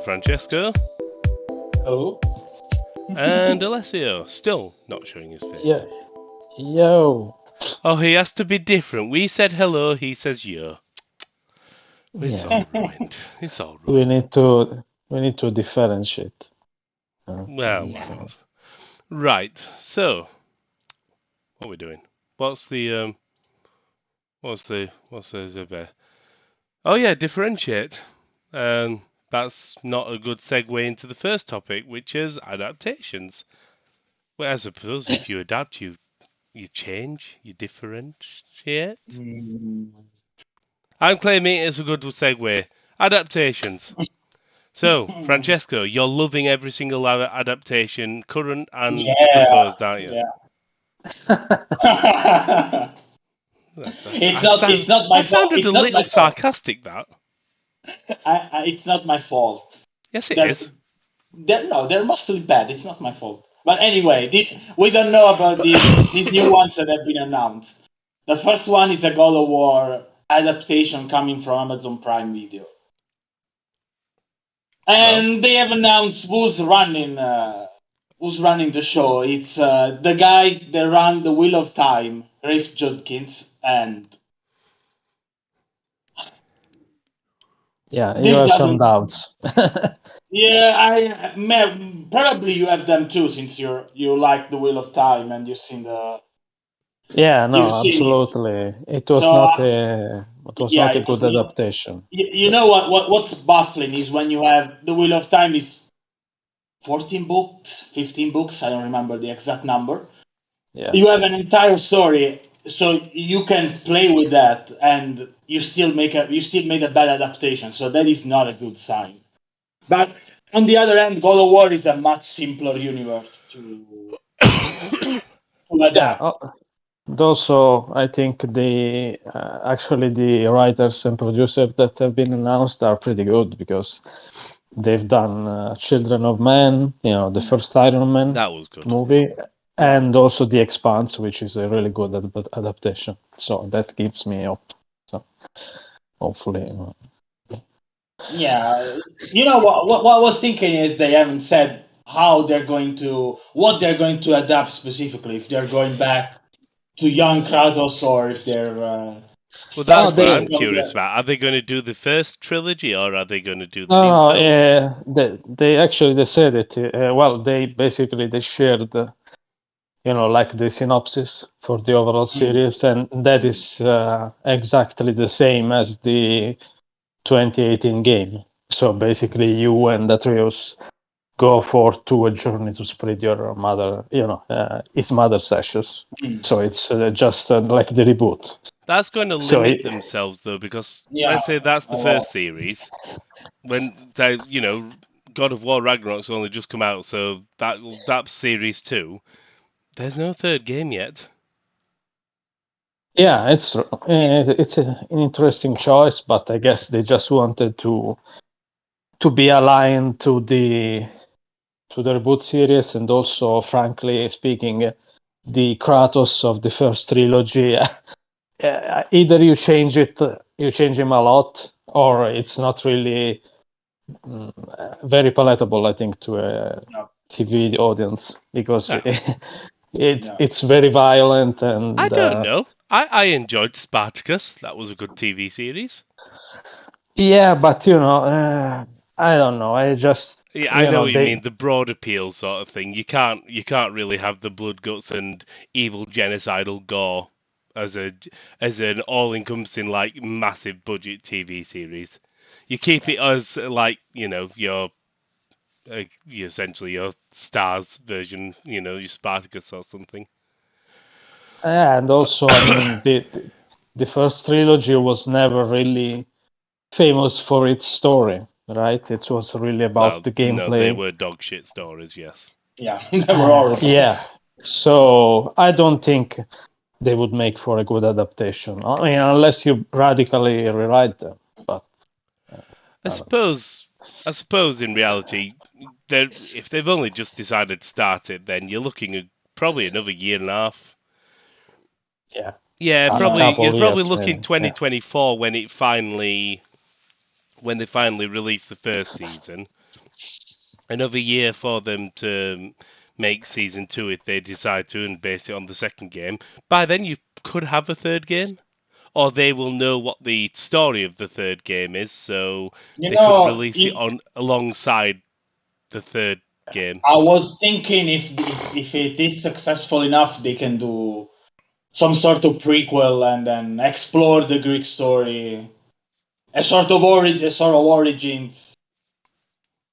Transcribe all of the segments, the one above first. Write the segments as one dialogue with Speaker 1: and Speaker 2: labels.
Speaker 1: Francesco,
Speaker 2: Oh,
Speaker 1: and Alessio. Still not showing his face.
Speaker 2: yeah, yo,
Speaker 1: Oh, he has to be different. We said hello, he says yo. It's
Speaker 2: yeah.
Speaker 1: all ruined. It's all
Speaker 2: We
Speaker 1: ruined.
Speaker 2: need to differentiate.
Speaker 1: Well, why not? Right. So, what are we doing? What's the Oh yeah, differentiate. That's not a good segue into the first topic, which is adaptations. Well, I suppose if you adapt, you change, you differentiate.
Speaker 2: Mm,
Speaker 1: I'm claiming it's a good segue. Adaptations. So, Francesco, you're loving every single adaptation, current and
Speaker 2: yeah,
Speaker 1: proposed, aren't you?
Speaker 2: yeah. It's not my
Speaker 1: That
Speaker 2: fault.
Speaker 1: sounded a
Speaker 2: It's not
Speaker 1: little
Speaker 2: my fault.
Speaker 1: sarcastic, that.
Speaker 2: It's not my fault.
Speaker 1: Yes, it
Speaker 2: They're,
Speaker 1: is.
Speaker 2: they're mostly bad. It's not my fault. But anyway, we don't know about these new ones that have been announced. The first one is a God of War adaptation coming from Amazon Prime Video, and they have announced who's running the show. It's the guy that ran the Wheel of Time, Rafe Judkins, and
Speaker 3: Yeah, you
Speaker 2: this
Speaker 3: have some
Speaker 2: doesn't.
Speaker 3: doubts.
Speaker 2: Yeah, probably you have them too, since you like the Wheel of Time and you've seen
Speaker 3: Yeah,
Speaker 2: you've
Speaker 3: no,
Speaker 2: seen it.
Speaker 3: absolutely.
Speaker 2: So
Speaker 3: It was
Speaker 2: yeah,
Speaker 3: not a
Speaker 2: it was.
Speaker 3: good adaptation.
Speaker 2: You
Speaker 3: But
Speaker 2: know what's baffling is when you have the Wheel of Time is 14 books, 15 books. I don't remember the exact number.
Speaker 3: yeah,
Speaker 2: You have an entire story, so you can play with that, and you still made a bad adaptation. So that is not a good sign. But on the other hand, God of War is a much simpler universe to
Speaker 3: yeah.
Speaker 2: adapt.
Speaker 3: And also, I think the actually the writers and producers that have been announced are pretty good because they've done Children of Men, the first Iron Man
Speaker 1: That was good.
Speaker 3: movie, and also The Expanse, which is a really good adaptation. So that gives me hope. So hopefully,
Speaker 2: Yeah, you know what I was thinking is they haven't said what they're going to adapt specifically. If they're going back to young Kratos or if they're
Speaker 1: Well, that's what
Speaker 3: they
Speaker 1: I'm curious about. Are they going to do the first trilogy, or are they going to do the
Speaker 3: no,
Speaker 1: new
Speaker 3: no,
Speaker 1: films?
Speaker 3: they actually they said it. Well, they basically they shared, like the synopsis for the overall series, and that is exactly the same as the 2018 game. So basically, you and Atreus go forth to a journey to spread your his mother's ashes. So it's just like the reboot.
Speaker 1: That's going to
Speaker 3: So
Speaker 1: limit themselves, though, because
Speaker 2: Yeah,
Speaker 1: let's say that's the
Speaker 2: a
Speaker 1: first
Speaker 2: lot.
Speaker 1: series. When they, God of War Ragnarok's only just come out, so that's series 2. There's no third game yet.
Speaker 3: yeah, it's an interesting choice, but I guess they just wanted to be aligned to the reboot series, and also, frankly speaking, the Kratos of the first trilogy. Either you change him a lot, or it's not really very palatable, I think, to a
Speaker 2: No,
Speaker 3: TV audience, because
Speaker 1: Ah,
Speaker 3: it's very violent, and
Speaker 1: I don't know. I enjoyed Spartacus. That was a good TV series.
Speaker 3: yeah, but I don't know. I just
Speaker 1: Yeah, I know what you
Speaker 3: they
Speaker 1: mean, the broad appeal sort of thing. You can't really have the blood, guts, and evil genocidal gore as an all-encompassing, like, massive budget TV series. You keep it as, like, your essentially your Stars version, your Spartacus or something.
Speaker 3: yeah, and also, I mean, the first trilogy was never really famous for its story, right? It was really about
Speaker 1: Well,
Speaker 3: the
Speaker 1: no, they
Speaker 3: gameplay.
Speaker 1: were dog shit stories, yes.
Speaker 2: yeah, they were horrible.
Speaker 3: Yeah, so I don't think they would make for a good adaptation. I mean, unless you radically rewrite them. But
Speaker 1: I suppose in reality, if they've only just decided to start it, then you're looking at probably another year and a half.
Speaker 3: yeah,
Speaker 1: Yeah,
Speaker 3: a
Speaker 1: you're
Speaker 3: couple
Speaker 1: probably
Speaker 3: years
Speaker 1: looking
Speaker 3: maybe. Yeah.
Speaker 1: 2024 when when they finally release the first season, another year for them to make season 2 if they decide to and base it on the second game. By then you could have a third game, or they will know what the story of the third game is, so they could release it on alongside the third game.
Speaker 2: I was thinking if it is successful enough, they can do some sort of prequel and then explore the Greek story, a sort of origins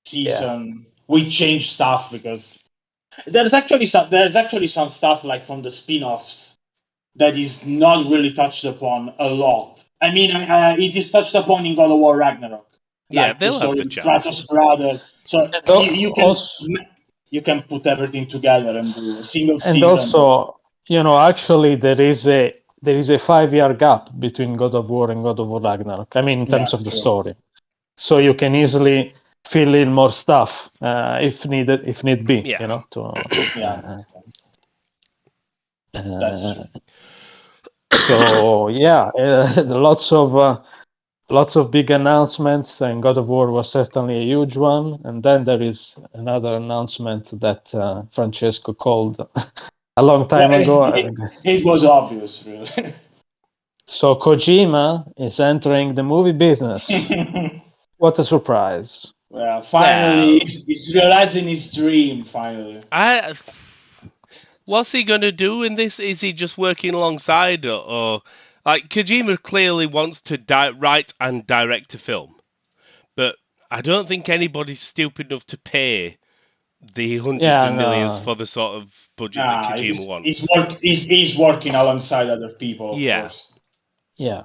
Speaker 2: season. We change stuff because there's actually some stuff like from the spin-offs that is not really touched upon a lot. I mean, it is touched upon in God of War Ragnarok.
Speaker 1: Yeah,
Speaker 2: Like
Speaker 1: they'll have the chance.
Speaker 2: Kratos' brother. So you can put everything together and do a single season.
Speaker 3: And also, actually there is a 5-year gap between God of War and God of War Ragnarok. I mean, in terms of the story, so you can easily fill in more stuff if need be.
Speaker 1: Yeah.
Speaker 2: That's true.
Speaker 3: So lots of big announcements, and God of War was certainly a huge one. And then there is another announcement that Francesco called a long time ago.
Speaker 2: It was obvious, really.
Speaker 3: So Kojima is entering the movie business. What a surprise!
Speaker 2: Well, finally, he's realizing his dream. Finally,
Speaker 1: what's he gonna do in this? Is he just working alongside, or like Kojima clearly wants to write and direct a film, but I don't think anybody's stupid enough to pay the hundreds of millions for the sort of budget that Kojima wants.
Speaker 2: He's working alongside other people. Of course.
Speaker 3: Yeah.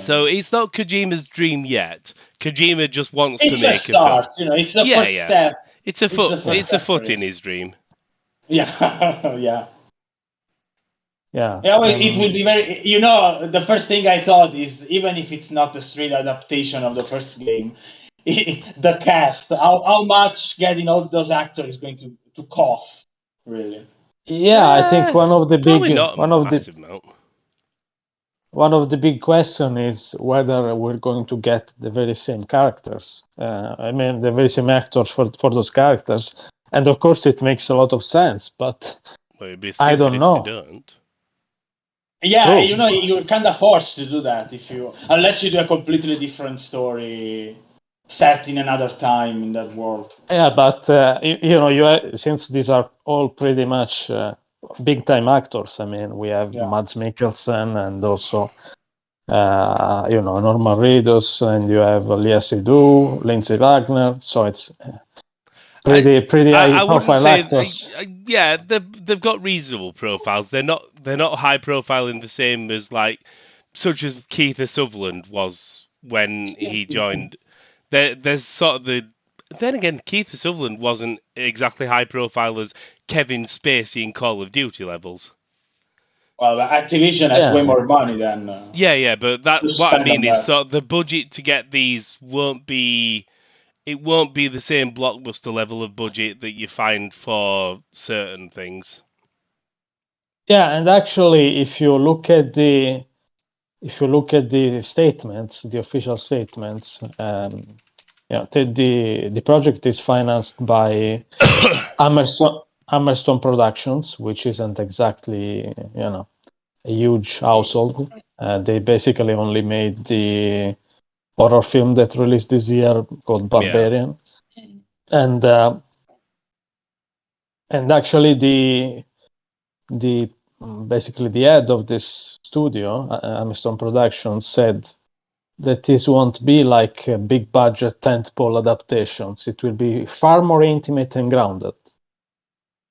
Speaker 1: So it's not Kojima's dream yet. Kojima just wants to make
Speaker 2: a start.
Speaker 1: A film.
Speaker 2: It's the first step.
Speaker 1: It's a foot in his dream.
Speaker 2: Yeah, yeah.
Speaker 3: Yeah.
Speaker 2: Well, it will be very. The first thing I thought is, even if it's not a straight adaptation of the first game, the cast, how much getting all those actors is going to cost, really?
Speaker 3: Yeah, I think one of the big question is whether we're going to get the very same characters. I mean, the very same actors for those characters, and of course it makes a lot of sense, but I don't know.
Speaker 1: If they don't.
Speaker 2: Yeah, true. You're kind of forced to do that unless you do a completely different story set in another time in that world.
Speaker 3: Yeah, but since these are all pretty much big time actors. I mean, we have Mads Mikkelsen and also Norman Reedus, and you have Léa Seydoux, Lindsay Wagner. So it's pretty high profile actors.
Speaker 1: Yeah, they've got reasonable profiles. They're not high profile in the same as such as Kiefer Sutherland was when he joined. There's sort of the. Then again, Kiefer Sutherland wasn't exactly high profile as Kevin Spacey in Call of Duty levels.
Speaker 2: Well, Activision has way more money than.
Speaker 1: But what I mean is, so the budget to get these won't be the same blockbuster level of budget that you find for certain things.
Speaker 3: Yeah, and actually, if you look at the statements, the official statements, the project is financed by Hammerstone Productions, which isn't exactly a huge household. They basically only made the horror film that released this year called Barbarian, and actually the basically the head of this studio, Hammerstone Productions, said that this won't be like a big budget tentpole adaptations. It will be far more intimate and grounded.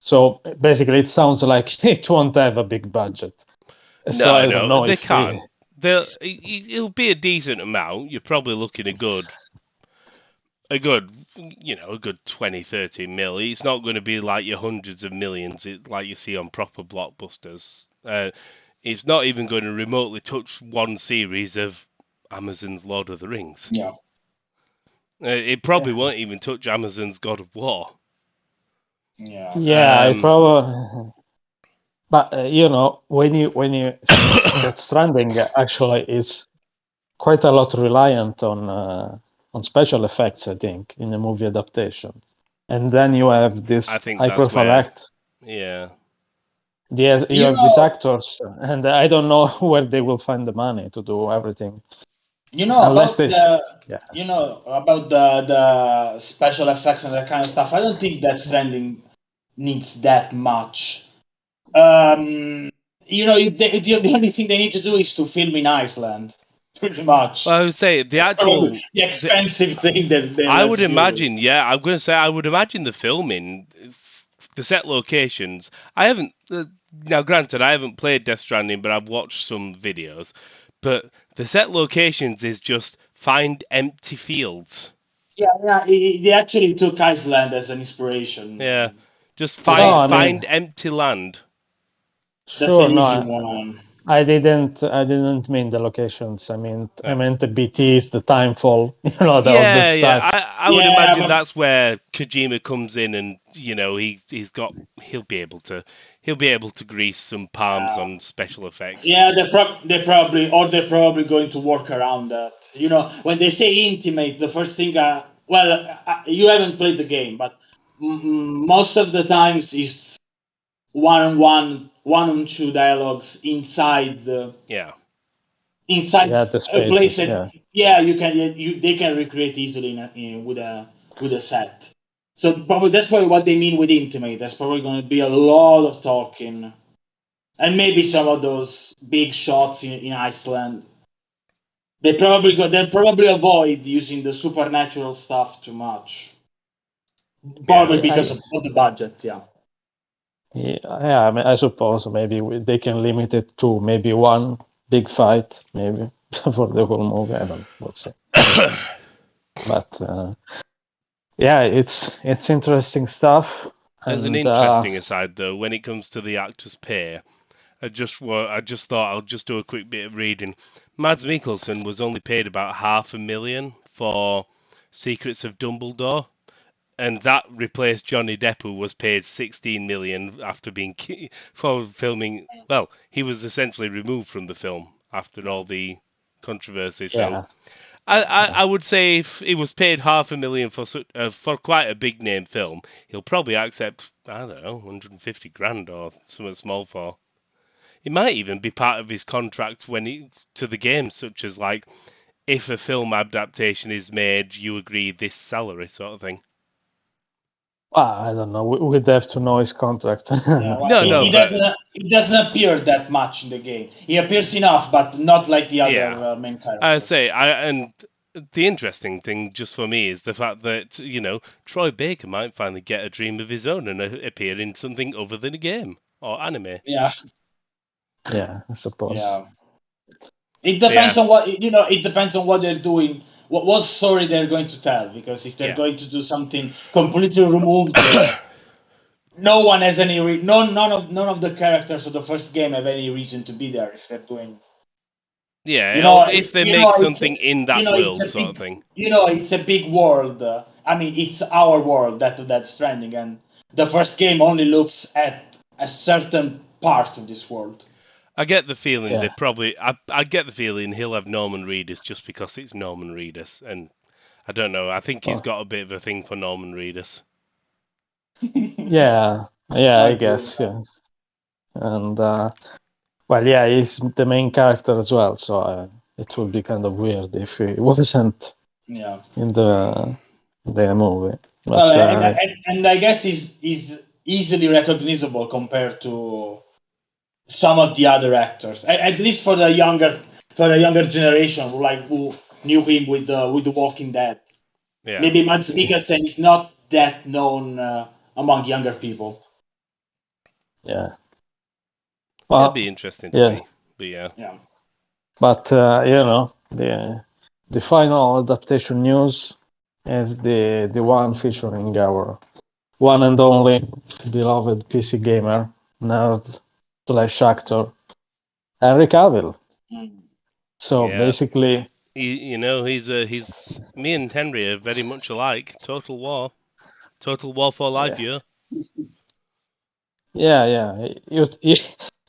Speaker 3: So basically, it sounds like it won't have a big budget.
Speaker 1: No, they can't. It'll be a decent amount. You're probably looking a good 20-30 mil. It's not going to be like your hundreds of millions like you see on proper blockbusters. It's not even going to remotely touch one series of Amazon's Lord of the Rings.
Speaker 2: Yeah.
Speaker 1: It probably won't even touch Amazon's God of War.
Speaker 2: Yeah.
Speaker 3: Yeah, it probably. But when you Death Stranding actually is quite a lot reliant on special effects, I think, in the movie adaptations. And then you have this
Speaker 1: I think that's
Speaker 3: hyper
Speaker 1: where-
Speaker 3: act.
Speaker 1: Yeah.
Speaker 3: You have these actors, and I don't know where they will find the money to do everything.
Speaker 2: You know
Speaker 3: Unless
Speaker 2: about
Speaker 3: they,
Speaker 2: the you know about the special effects and that kind of stuff. I don't think Death Stranding needs that much. You know, the only thing they need to do is to film in Iceland, pretty much.
Speaker 1: Well, I would say the actual.
Speaker 2: The expensive thing that they
Speaker 1: I
Speaker 2: have
Speaker 1: would
Speaker 2: to do.
Speaker 1: imagine, yeah. I'm going to say I would imagine the filming, the set locations. I haven't. Now, granted, I haven't played Death Stranding, but I've watched some videos. But the set locations is just find empty fields.
Speaker 2: Yeah. They actually took Iceland as an inspiration.
Speaker 1: Yeah, just
Speaker 3: No,
Speaker 1: find
Speaker 3: I mean-
Speaker 1: find empty land.
Speaker 2: That's
Speaker 3: sure,
Speaker 2: an
Speaker 3: no,
Speaker 2: easy
Speaker 3: I,
Speaker 2: one.
Speaker 3: I didn't mean the locations. I meant the BTs, the timefall, all that
Speaker 1: Yeah,
Speaker 3: stuff.
Speaker 1: I would
Speaker 2: Yeah,
Speaker 1: imagine
Speaker 2: but-
Speaker 1: that's where Kojima comes in, and he'll be able to grease some palms on special effects.
Speaker 2: Yeah, they're probably going to work around that. You know, when they say intimate, the first thing, you haven't played the game, but most of the times it's one-on-two dialogues inside the
Speaker 1: Yeah.
Speaker 3: The
Speaker 2: a place
Speaker 3: spaces,
Speaker 2: that they can recreate easily with a set. So that's probably what they mean with intimate. There's probably going to be a lot of talking, and maybe some of those big shots in Iceland. They'll probably avoid using the supernatural stuff too much, probably because of the budget. Yeah.
Speaker 3: Yeah, I mean, I suppose maybe they can limit it to maybe one big fight, maybe for the whole movie. I don't know. Let's say. But yeah, it's interesting stuff.
Speaker 1: There's an
Speaker 3: and,
Speaker 1: interesting aside though when it comes to the actors' pay. I just thought I'll just do a quick bit of reading. Mads Mikkelsen was only paid about $500,000 for Secrets of Dumbledore, and that replaced Johnny Depp, who was paid $16 million after being for filming. Well, he was essentially removed from the film after all the controversy. So
Speaker 3: Yeah.
Speaker 1: I would say if he was paid $500,000 for quite a big name film, he'll probably accept, I don't know, 150 grand or something small for. It might even be part of his contract to the game, such as like, if a film adaptation is made, you agree this salary sort of thing.
Speaker 3: I don't know. We'd have to know his contract.
Speaker 2: He doesn't appear that much in the game. He appears enough, but not like the other main characters.
Speaker 1: And the interesting thing, just for me, is the fact that Troy Baker might finally get a dream of his own and appear in something other than a game or anime.
Speaker 2: Yeah.
Speaker 3: Yeah, I suppose.
Speaker 2: Yeah. It depends on what It depends on what they're doing. What story they're going to tell? Because if they're going to do something completely removed, no one has any. None of the characters of the first game have any reason to be there if they're doing.
Speaker 1: Yeah, if they make something in that world, sort of thing.
Speaker 2: It's a big world. I mean, it's our world, that's Stranding, and the first game only looks at a certain part of this world.
Speaker 1: I get the feeling I get the feeling he'll have Norman Reedus just because it's Norman Reedus, and I don't know. I think he's got a bit of a thing for Norman Reedus.
Speaker 3: Yeah, I guess, yeah. And he's the main character as well, so it would be kind of weird if he wasn't in the movie. But,
Speaker 2: and I guess he's easily recognizable compared to some of the other actors, at least for the younger generation, who knew him with the Walking Dead.
Speaker 1: Yeah.
Speaker 2: Maybe Mads Mikkelsen is not that known among younger people.
Speaker 3: Yeah.
Speaker 1: Well, it'll be interesting to see. But
Speaker 2: yeah.
Speaker 3: But the final adaptation news is the one featuring our one and only beloved PC gamer, nerd / actor, Henry Cavill. So basically,
Speaker 1: he's me and Henry are very much alike. Total War for life,
Speaker 3: Yeah.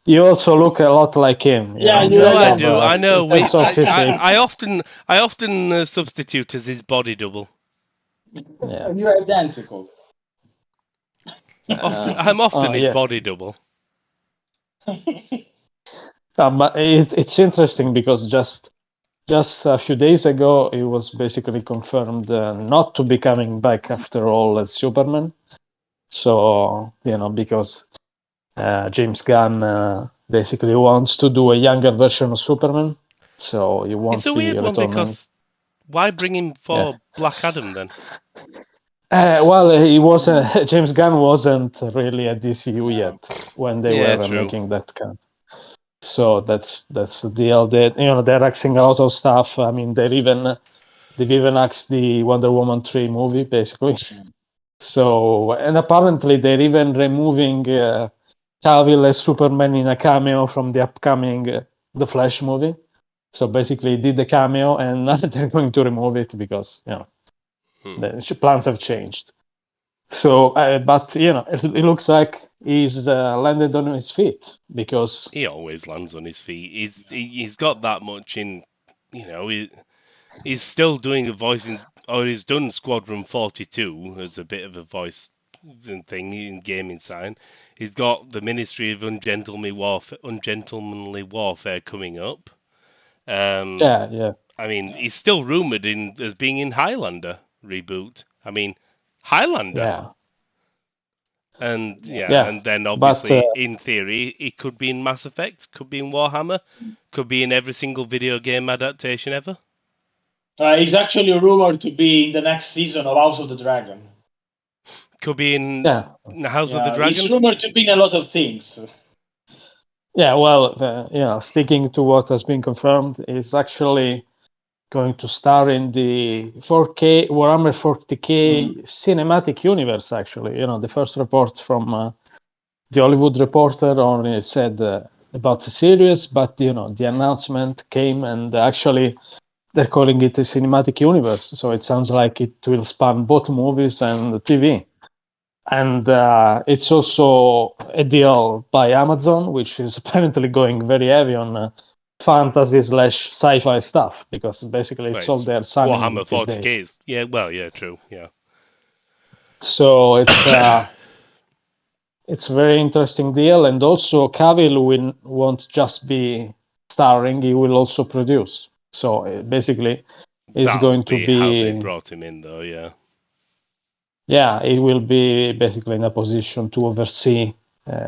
Speaker 3: You also look a lot like him. You
Speaker 2: Yeah,
Speaker 3: know,
Speaker 2: you
Speaker 3: in
Speaker 1: No,
Speaker 2: really
Speaker 3: terms
Speaker 1: I
Speaker 2: are.
Speaker 3: of,
Speaker 1: do. I know.
Speaker 3: in terms of physique.
Speaker 1: I often substitute as his body double.
Speaker 3: Yeah.
Speaker 2: And you're identical.
Speaker 1: I'm often his
Speaker 3: Yeah.
Speaker 1: body double.
Speaker 3: But it's interesting because just a few days ago, it was basically confirmed not to be coming back after all as Superman. So, because James Gunn basically wants to do a younger version of Superman. So he won't
Speaker 1: It's a
Speaker 3: be
Speaker 1: weird one
Speaker 3: returning.
Speaker 1: because why bring him for Black Adam then?
Speaker 3: Well, he wasn't. James Gunn wasn't really at DCU yet when they
Speaker 1: Yeah,
Speaker 3: were
Speaker 1: true.
Speaker 3: making that cut. So that's the deal. That they're axing a lot of stuff. I mean, they've even axed the Wonder Woman 3 movie basically. So, and apparently they're even removing Cavill as Superman in a cameo from the upcoming The Flash movie. So basically, he did the cameo, and now they're going to remove it because the plans have changed. So, but it looks like he's landed on his feet because
Speaker 1: He always lands on his feet. He's got that much in, he's still doing a voice or he's done Squadron 42 as a bit of a voice thing in gaming sign. He's got the Ministry of Ungentlemanly Warfare coming up.
Speaker 3: yeah.
Speaker 1: I mean, he's still rumored as being in Highlander reboot. I mean, Highlander.
Speaker 3: Yeah.
Speaker 1: And
Speaker 3: Yeah.
Speaker 1: and then
Speaker 3: But
Speaker 1: obviously in theory it could be in Mass Effect, could be in Warhammer, could be in every single video game adaptation ever.
Speaker 2: He's actually rumored to be in the next season of House of the Dragon.
Speaker 1: Could be in House of the
Speaker 2: He's
Speaker 1: Dragon.
Speaker 2: rumored to be in a lot of things.
Speaker 3: Yeah, well, sticking to what has been confirmed, is actually going to star in the 4K Warhammer 40K cinematic universe. Actually, the first report from the Hollywood Reporter only said about the series, but the announcement came, and actually they're calling it a cinematic universe. So it sounds like it will span both movies and TV. And it's also a deal by Amazon, which is apparently going very heavy on fantasy/sci-fi stuff, because basically it's all their sunny
Speaker 1: Warhammer
Speaker 3: these
Speaker 1: 40K.
Speaker 3: days.
Speaker 1: Yeah, well, yeah, true, yeah.
Speaker 3: So it's a very interesting deal, and also Cavill won't just be starring; he will also produce. So basically, it's
Speaker 1: That'll
Speaker 3: going to
Speaker 1: be how they
Speaker 3: be.
Speaker 1: brought him in, though. Yeah.
Speaker 3: Yeah, he will be basically in a position to oversee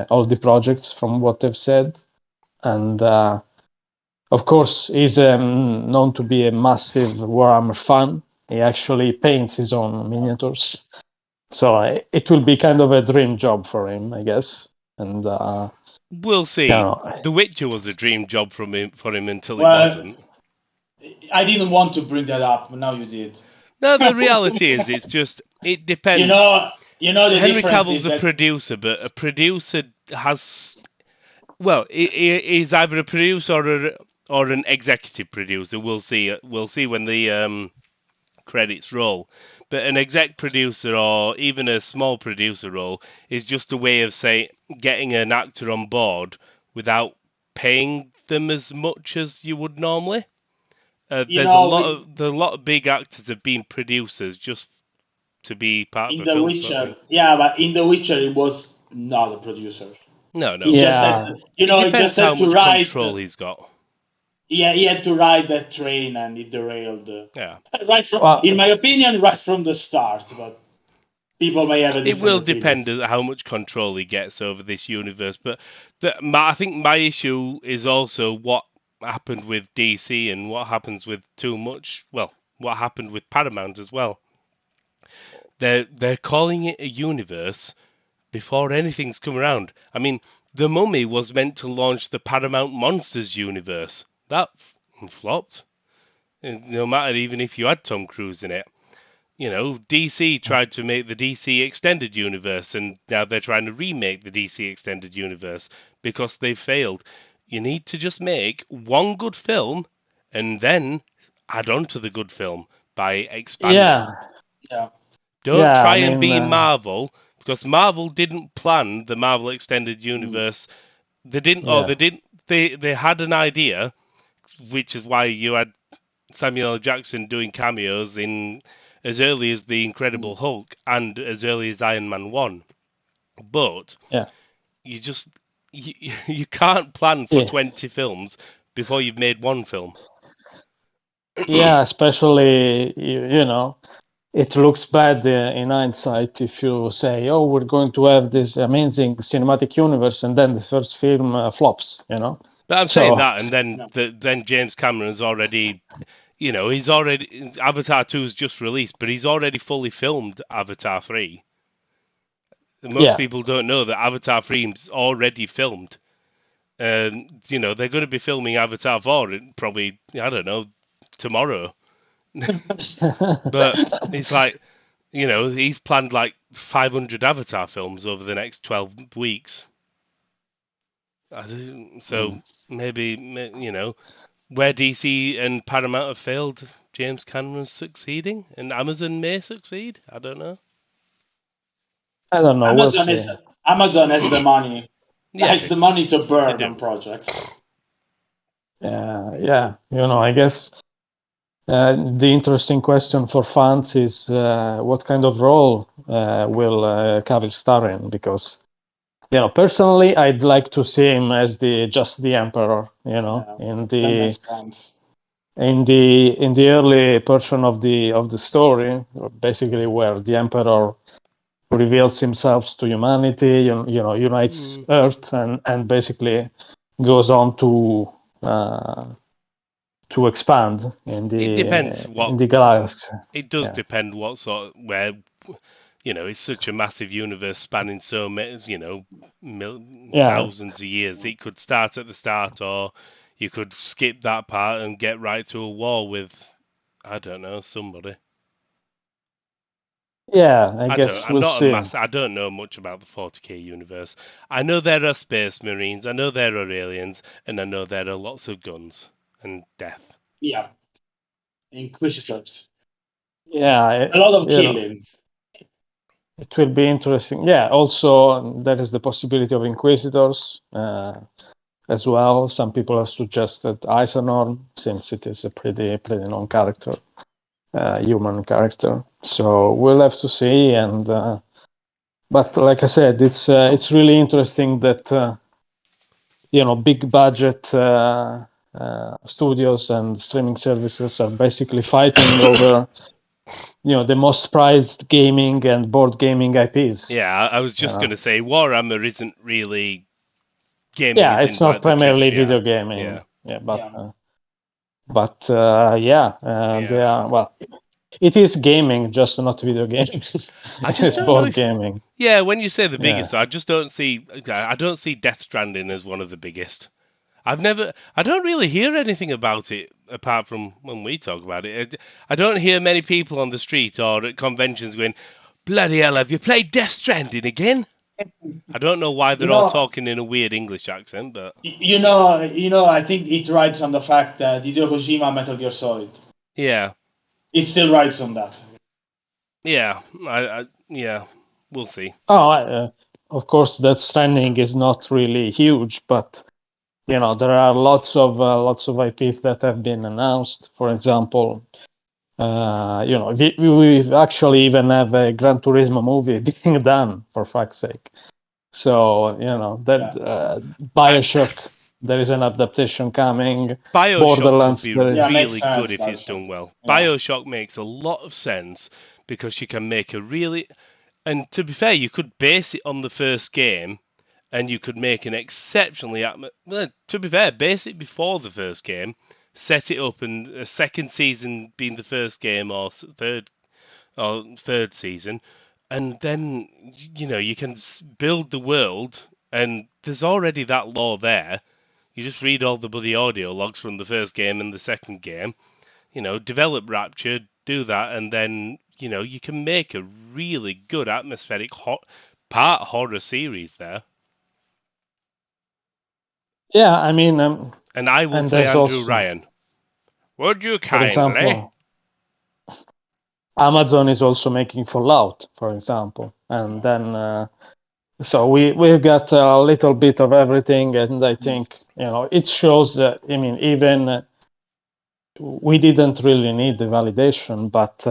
Speaker 3: all the projects, from what they've said. And of course, he's known to be a massive Warhammer fan. He actually paints his own miniatures. So it will be kind of a dream job for him, I guess. And
Speaker 1: we'll see. The Witcher was a dream job for him until it wasn't.
Speaker 2: I didn't want to bring that up, but now you did.
Speaker 1: No, the reality is, it depends.
Speaker 2: The
Speaker 1: Henry Cavill's a producer, but a producer has, well, he's either a producer or an executive producer. We'll see when the credits roll. But an exec producer or even a small producer role is just a way of getting an actor on board without paying them as much as you would normally. There's a lot of big actors have been producers just to be part of a film.
Speaker 2: Witcher, yeah, but in The Witcher, it was not a producer.
Speaker 1: No.
Speaker 2: He just had,
Speaker 1: it depends
Speaker 2: just had
Speaker 1: how
Speaker 2: to
Speaker 1: much
Speaker 2: write,
Speaker 1: control he's got.
Speaker 2: Yeah, he had to ride that train, and it derailed.
Speaker 1: Yeah.
Speaker 2: In my opinion, right from the start. But people may have a different.
Speaker 1: It will depend on how much control he gets over this universe. But I think my issue is also what happened with DC and what happens with too much. Well, what happened with Paramount as well. They're calling it a universe before anything's come around. I mean, The Mummy was meant to launch the Paramount Monsters universe. That flopped. No matter even if you had Tom Cruise in it. DC tried to make the DC Extended Universe, and now they're trying to remake the DC Extended Universe because they failed. You need to just make one good film and then add on to the good film by expanding.
Speaker 2: Yeah.
Speaker 1: Don't try and be Marvel, because Marvel didn't plan the Marvel Extended Universe They didn't.
Speaker 3: Yeah.
Speaker 1: They didn't. They had an idea, which is why you had Samuel L. Jackson doing cameos in as early as The Incredible Hulk and as early as Iron Man 1. But
Speaker 3: Yeah.
Speaker 1: you just you can't plan for
Speaker 3: Yeah.
Speaker 1: 20 films before you've made one film.
Speaker 3: Yeah, especially you know, it looks bad in hindsight if you say, "Oh, we're going to have this amazing cinematic universe," and then the first film flops. You know.
Speaker 1: But I'm
Speaker 3: So-
Speaker 1: saying that, and then
Speaker 2: No.
Speaker 1: then James Cameron's already, he's already Avatar 2's just released, but he's already fully filmed Avatar 3. Most
Speaker 3: Yeah.
Speaker 1: people don't know that Avatar 3's already filmed. And they're going to be filming Avatar 4 probably, I don't know, tomorrow. But it's like, he's planned like 500 Avatar films over the next 12 weeks. So maybe, where DC and Paramount have failed, James Cameron's succeeding, and Amazon may succeed. I don't know.
Speaker 3: I don't know. We'll see.
Speaker 2: Amazon has the money.
Speaker 1: Yeah,
Speaker 2: Has the money to burn
Speaker 1: do.
Speaker 2: on projects.
Speaker 3: Yeah. I guess the interesting question for fans is what kind of role will Cavill star in? Because personally, I'd like to see him as just the Emperor. In
Speaker 2: That makes sense.
Speaker 3: in the early portion of the story, basically where the Emperor reveals himself to humanity, unites Earth, and basically goes on to expand in the
Speaker 1: It depends
Speaker 3: in the galaxy.
Speaker 1: It does
Speaker 3: Yeah.
Speaker 1: depend what sort where it's such a massive universe spanning so many thousands of years. It could start at the start, or you could skip that part and get right to a war with, I don't know, somebody.
Speaker 3: Yeah, I guess
Speaker 1: I'm
Speaker 3: we'll
Speaker 1: not
Speaker 3: see.
Speaker 1: I don't know much about the 40k universe. I know there are space marines, I know there are aliens, and I know there are lots of guns and death.
Speaker 2: Yeah. Inquisitors.
Speaker 3: Yeah,
Speaker 2: A lot of killing.
Speaker 3: It will be interesting. Yeah, also there is the possibility of Inquisitors as well. Some people have suggested Isonorm, since it is a pretty known character, human character. So we'll have to see. And but like I said, it's really interesting that big budget studios and streaming services are basically fighting over the most prized gaming and board gaming IPs.
Speaker 1: Yeah, I was just going to say Warhammer isn't really gaming.
Speaker 3: Yeah, it's not primarily video gaming.
Speaker 1: Yeah,
Speaker 3: but they are, well, it is gaming, just not video gaming. It's board gaming.
Speaker 1: Yeah, when you say the biggest, I just don't see Death Stranding as one of the biggest. I don't really hear anything about it apart from when we talk about it. I don't hear many people on the street or at conventions going, "Bloody hell, have you played Death Stranding again?" I don't know why they're all talking in a weird English accent, but
Speaker 2: I think it rides on the fact that Hideo Kojima Metal Gear Solid.
Speaker 1: Yeah,
Speaker 2: it still rides on that.
Speaker 1: Yeah, we'll see.
Speaker 3: Of course, Death Stranding is not really huge, but there are lots of IPs that have been announced. For example, we actually even have a Gran Turismo movie being done, for fuck's sake. So BioShock, there is an adaptation coming.
Speaker 1: BioShock
Speaker 3: Borderlands
Speaker 1: would be really good if it's done well. Yeah. BioShock makes a lot of sense because you can make and to be fair, you could base it on the first game. And you could make an exceptionally, to be fair, base it before the first game, set it up, and a second season being the first game or third season, and then you can build the world, and there's already that lore there. You just read all the bloody audio logs from the first game and the second game, develop Rapture, do that, and then you can make a really good atmospheric part horror series there.
Speaker 3: Yeah, I mean,
Speaker 1: and I will play Andrew Ryan. Would you kindly?
Speaker 3: For example, Amazon is also making Fallout, for example, and then So we've got a little bit of everything, and I think it shows that. I mean, even we didn't really need the validation, but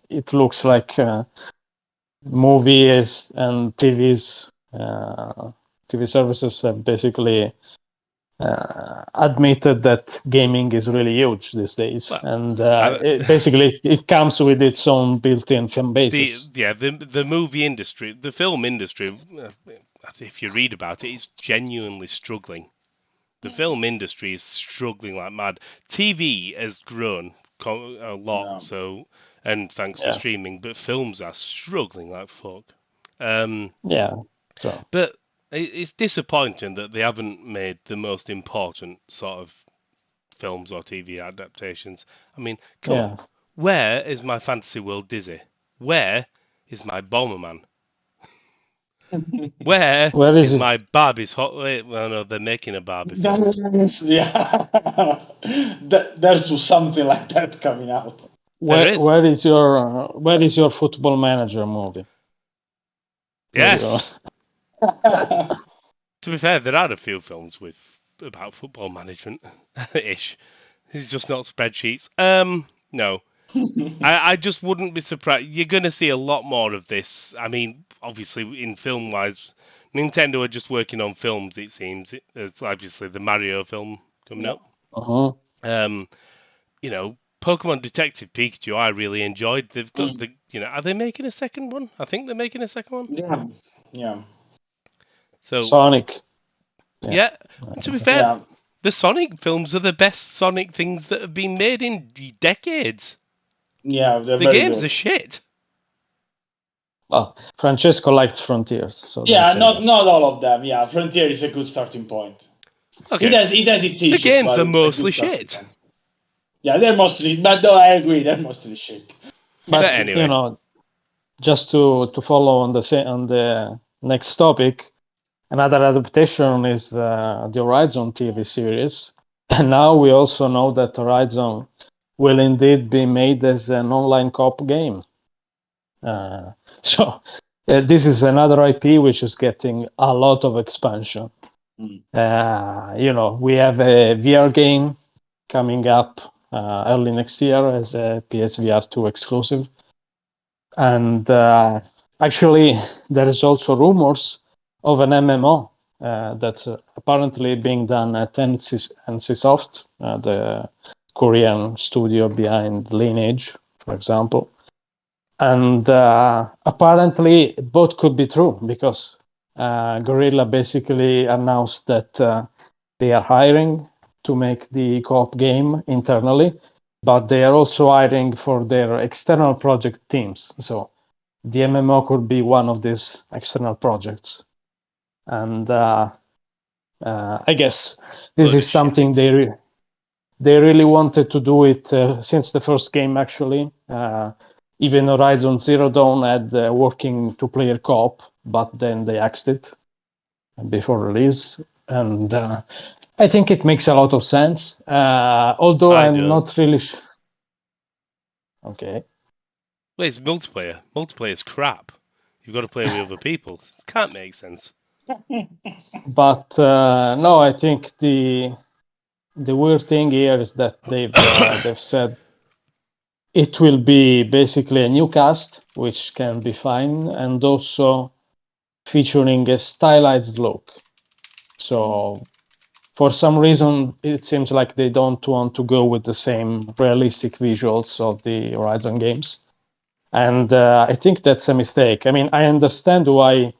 Speaker 3: it looks like movies and TV services have basically admitted that gaming is really huge these days, and it comes with its own built-in fan bases.
Speaker 1: The movie industry, the film industry, if you read about it, is genuinely struggling. The film industry is struggling like mad. TV has grown a lot, and thanks to streaming, but films are struggling like fuck. But it's disappointing that they haven't made the most important sort of films or TV adaptations. I mean, come on. Where is my Fantasy World Dizzy? Where is my Bomberman? Where is my Barbie's Hot? Well, no, they're making a Barbie film.
Speaker 2: There's something like that coming out.
Speaker 3: Where is your Football Manager movie?
Speaker 1: Yes. To be fair, there are a few films about football management ish. It's just not spreadsheets. No. I just wouldn't be surprised. You're going to see a lot more of this. I mean, obviously, in film-wise, Nintendo are just working on films, it seems. It's obviously the Mario film coming up. Pokemon Detective Pikachu, I really enjoyed. They've got are they making a second one? I think they're making a second one.
Speaker 2: Yeah.
Speaker 3: So Sonic.
Speaker 1: Yeah. To be fair, the Sonic films are the best Sonic things that have been made in decades.
Speaker 2: Yeah,
Speaker 1: the games are shit.
Speaker 3: Oh, Francesco liked Frontiers. So
Speaker 2: not all of them. Yeah, Frontier is a good starting point.
Speaker 1: Okay.
Speaker 2: It has its issues.
Speaker 1: The games are mostly shit.
Speaker 2: Point. Yeah, they're mostly, but no, I agree, they're mostly shit.
Speaker 3: But anyway, just to follow on the next topic, another adaptation is the Horizon TV series, and now we also know that Horizon will indeed be made as an online co-op game. So this is another IP which is getting a lot of expansion. We have a VR game coming up early next year as a PSVR 2 exclusive. And actually, there is also rumors of an MMO that's apparently being done at NCSoft, the Korean studio behind Lineage, for example. And apparently, both could be true because Guerrilla basically announced that they are hiring to make the co-op game internally, but they are also hiring for their external project teams. So the MMO could be one of these external projects. And I guess this is something they really wanted to do it since the first game, actually. Even Horizon Zero Dawn had working two-player co-op, but then they axed it before release. And I think it makes a lot of sense, although I'm not really sure. Okay.
Speaker 1: Well, it's multiplayer. Multiplayer is crap. You've got to play with other people. It can't make sense.
Speaker 3: But no, I think the weird thing here is that they've said it will be basically a new cast, which can be fine, and also featuring a stylized look. So for some reason, it seems like they don't want to go with the same realistic visuals of the Horizon games. And I think that's a mistake. I mean, I understand why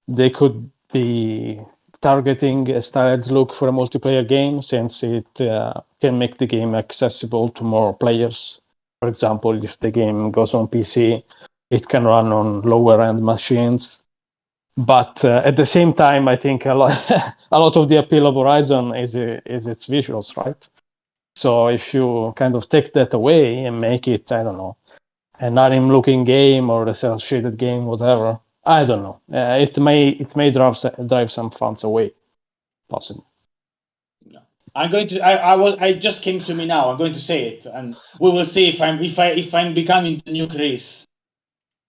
Speaker 3: they could be targeting a stylized look for a multiplayer game, since it can make the game accessible to more players. For example, if the game goes on PC, it can run on lower-end machines. But at the same time, I think a lot of the appeal of Horizon is its visuals, right? So if you kind of take that away and make it, I don't know, an anime-looking game or a cel-shaded game, whatever, I don't know. It may drive some fans away, possibly.
Speaker 2: I'm going to. I just came to me now. I'm going to say it, and we will see if I'm becoming the new Chris.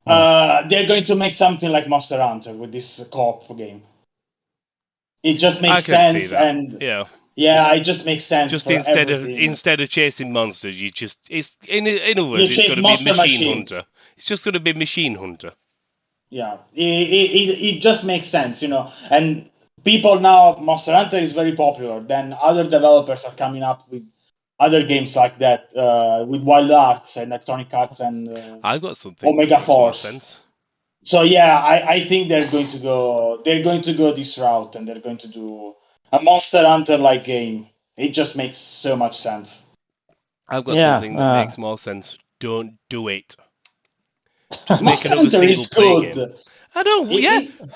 Speaker 2: They're going to make something like Monster Hunter with this co-op game. It just
Speaker 1: I
Speaker 2: makes
Speaker 1: can see
Speaker 2: sense,
Speaker 1: that.
Speaker 2: and
Speaker 1: Yeah.
Speaker 2: it just makes sense.
Speaker 1: Just
Speaker 2: for
Speaker 1: instead
Speaker 2: everything.
Speaker 1: of chasing monsters, it's in other words,
Speaker 2: You
Speaker 1: it's
Speaker 2: chase
Speaker 1: going to be
Speaker 2: monster
Speaker 1: Machine
Speaker 2: machines.
Speaker 1: Hunter. It's just going to be Machine Hunter.
Speaker 2: Yeah, it just makes sense, And people now, Monster Hunter is very popular. Then other developers are coming up with other games like that, with Wild Arts and Electronic Arts and
Speaker 1: I've got something
Speaker 2: Omega
Speaker 1: that makes more
Speaker 2: Force.
Speaker 1: sense.
Speaker 2: So yeah, I think they're going to go this route, and they're going to do a Monster Hunter like game. It just makes so much sense.
Speaker 1: I've got something that makes more sense. Don't do it. Just make
Speaker 2: Monster
Speaker 1: another
Speaker 2: Hunter
Speaker 1: single
Speaker 2: is
Speaker 1: player
Speaker 2: good.
Speaker 1: game. I don't.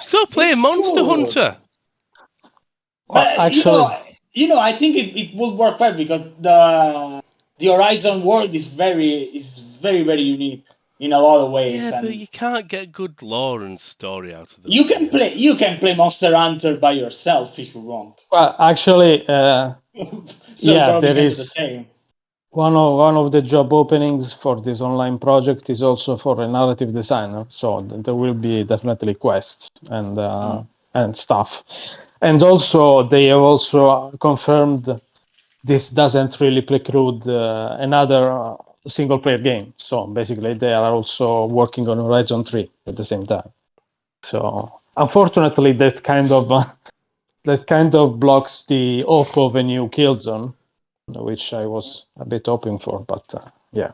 Speaker 1: Stop playing
Speaker 2: it's
Speaker 1: Monster
Speaker 2: good.
Speaker 1: Hunter.
Speaker 2: But
Speaker 3: actually,
Speaker 2: I think it would work well because the Horizon world is very very unique in a lot of ways.
Speaker 1: Yeah,
Speaker 2: and
Speaker 1: but you can't get good lore and story out of them.
Speaker 2: you can play Monster Hunter by yourself if you want.
Speaker 3: Well, actually,
Speaker 2: so
Speaker 3: yeah, there is
Speaker 2: the same.
Speaker 3: One of the job openings for this online project is also for a narrative designer, so there will be definitely quests and stuff. And also, they have also confirmed this doesn't really preclude another single-player game. So basically, they are also working on Horizon 3 at the same time. So unfortunately, that kind of blocks the hope of a new Killzone, which I was a bit hoping for, but yeah.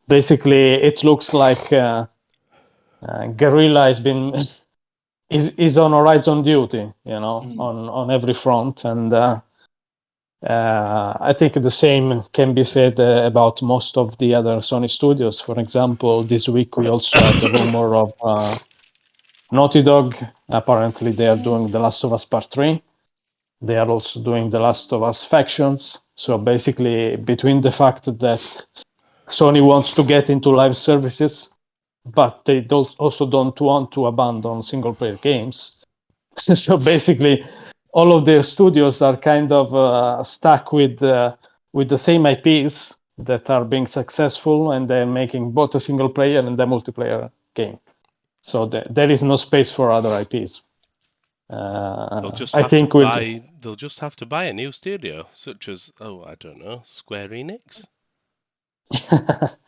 Speaker 3: Basically, it looks like Guerrilla is on Horizon duty, on every front, and I think the same can be said about most of the other Sony studios. For example, this week we also had the rumor of Naughty Dog. Apparently, they are doing The Last of Us Part 3. They are also doing The Last of Us Factions. So basically, between the fact that Sony wants to get into live services, but they also don't want to abandon single-player games. So basically, all of their studios are kind of stuck with the same IPs that are being successful, and they're making both a single-player and a multiplayer game. So there is no space for other IPs.
Speaker 1: They'll just have to buy a new studio, such as I don't know, Square Enix.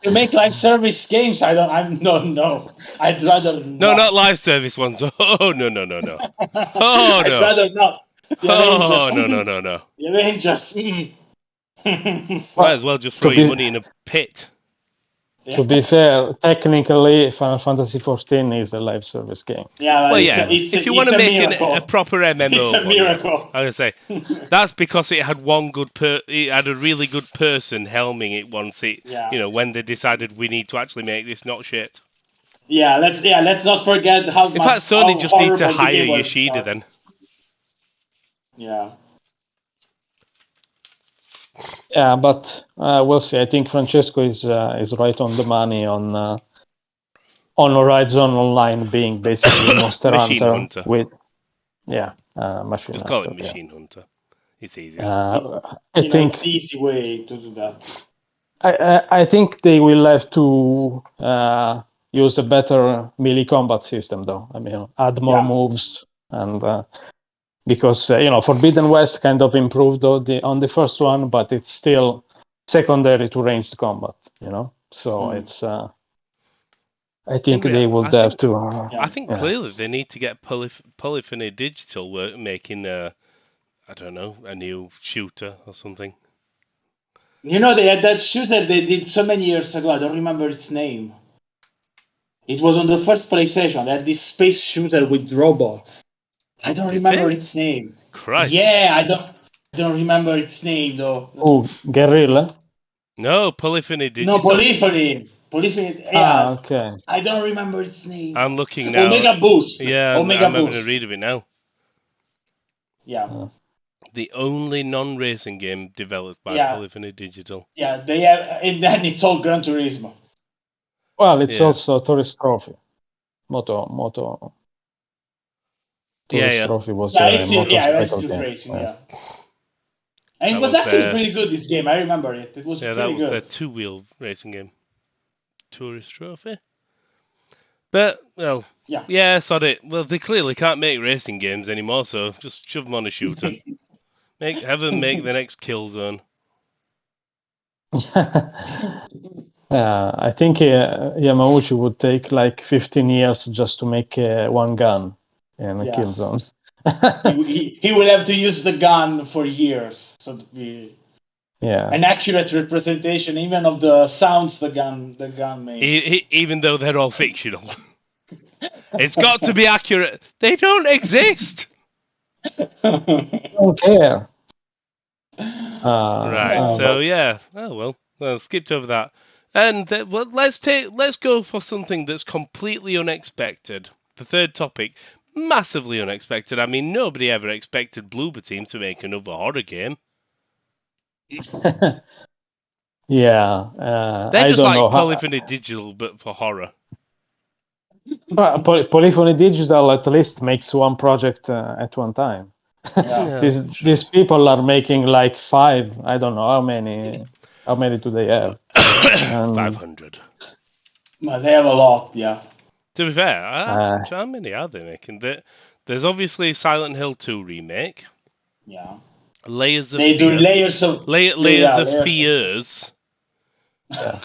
Speaker 2: To make live service games, I don't know. I'd rather
Speaker 1: no, not live service ones. Oh no. Oh
Speaker 2: I'd
Speaker 1: no.
Speaker 2: rather not.
Speaker 1: Oh no.
Speaker 2: The Avengers.
Speaker 1: Might as well just throw your money in a pit.
Speaker 3: To be fair, technically, Final Fantasy XIV is a live service game.
Speaker 2: Yeah,
Speaker 1: well, if you want to make a proper MMO,
Speaker 2: it's a miracle.
Speaker 1: I was gonna say that's because it had it had a really good person helming it once when they decided we need to actually make this not shit.
Speaker 2: Yeah, let's not forget how.
Speaker 1: In fact, Sony just need to hire Yoshida then.
Speaker 2: Yeah.
Speaker 3: Yeah, but we'll see. I think Francesco is right on the money on Horizon Online being basically Monster
Speaker 1: Hunter.
Speaker 3: With Machine
Speaker 1: just
Speaker 3: Hunter.
Speaker 1: Call it Machine Hunter. It's easy.
Speaker 3: I think
Speaker 2: it's the easy way to do that.
Speaker 3: I think they will have to use a better melee combat system, though. I mean, add more moves and. Because Forbidden West kind of improved on the first one, but it's still secondary to ranged combat. So it's. I think they would have to.
Speaker 1: I think clearly they need to get Polyphony Digital making I don't know, a new shooter or something.
Speaker 2: They had that shooter they did so many years ago. I don't remember its name. It was on the first PlayStation. They had this space shooter with robots. I don't remember its name.
Speaker 1: Christ.
Speaker 2: Yeah, I don't remember its name though.
Speaker 3: Oh, Guerrilla?
Speaker 1: No, Polyphony Digital.
Speaker 2: No, Polyphony. Yeah.
Speaker 3: Okay.
Speaker 2: I don't remember its name.
Speaker 1: I'm looking now.
Speaker 2: Omega Boost.
Speaker 1: Yeah,
Speaker 2: Omega
Speaker 1: I'm
Speaker 2: Boost.
Speaker 1: having a read of it now.
Speaker 2: Yeah.
Speaker 1: The only non-racing game developed by Polyphony Digital.
Speaker 2: Yeah, they have, and then it's all Gran Turismo.
Speaker 3: Well, it's also Tourist Trophy. Moto. Tourist Trophy was
Speaker 2: it's still racing, And it was actually pretty good, this game. I remember it. It was pretty good.
Speaker 1: That was their two-wheel racing game. Tourist Trophy. But well,
Speaker 2: Yeah.
Speaker 1: yeah, sod it. Well, they clearly can't make racing games anymore, so just shove them on a shooter. Have them make the next Killzone.
Speaker 3: I think Yamauchi would take like 15 years just to make one gun in a
Speaker 2: Yeah.
Speaker 3: Killzone.
Speaker 2: he will have to use the gun for years, so to be
Speaker 3: Yeah.
Speaker 2: an accurate representation even of the sounds the gun makes.
Speaker 1: Even though they're all fictional. It's got to be accurate. They don't exist.
Speaker 3: Don't care.
Speaker 1: Right. So yeah. Oh well. I skipped over that. And well, let's go for something that's completely unexpected. The third topic, massively unexpected. I mean, nobody ever expected Bloober Team to make another horror game.
Speaker 3: Yeah.
Speaker 1: They're
Speaker 3: I
Speaker 1: just
Speaker 3: don't
Speaker 1: like
Speaker 3: know
Speaker 1: Polyphony Digital, but for horror.
Speaker 3: But Polyphony Digital at least makes one project at one time.
Speaker 2: Yeah.
Speaker 3: These people are making like 5. I don't know how many. How many do they have?
Speaker 1: 500.
Speaker 2: But they have a lot, yeah.
Speaker 1: To be fair, how many are they making? There's obviously Silent Hill 2 remake.
Speaker 2: Yeah.
Speaker 1: Layers of
Speaker 2: They
Speaker 1: Fear.
Speaker 2: do layers of
Speaker 1: Layers of Fears.
Speaker 3: Yeah.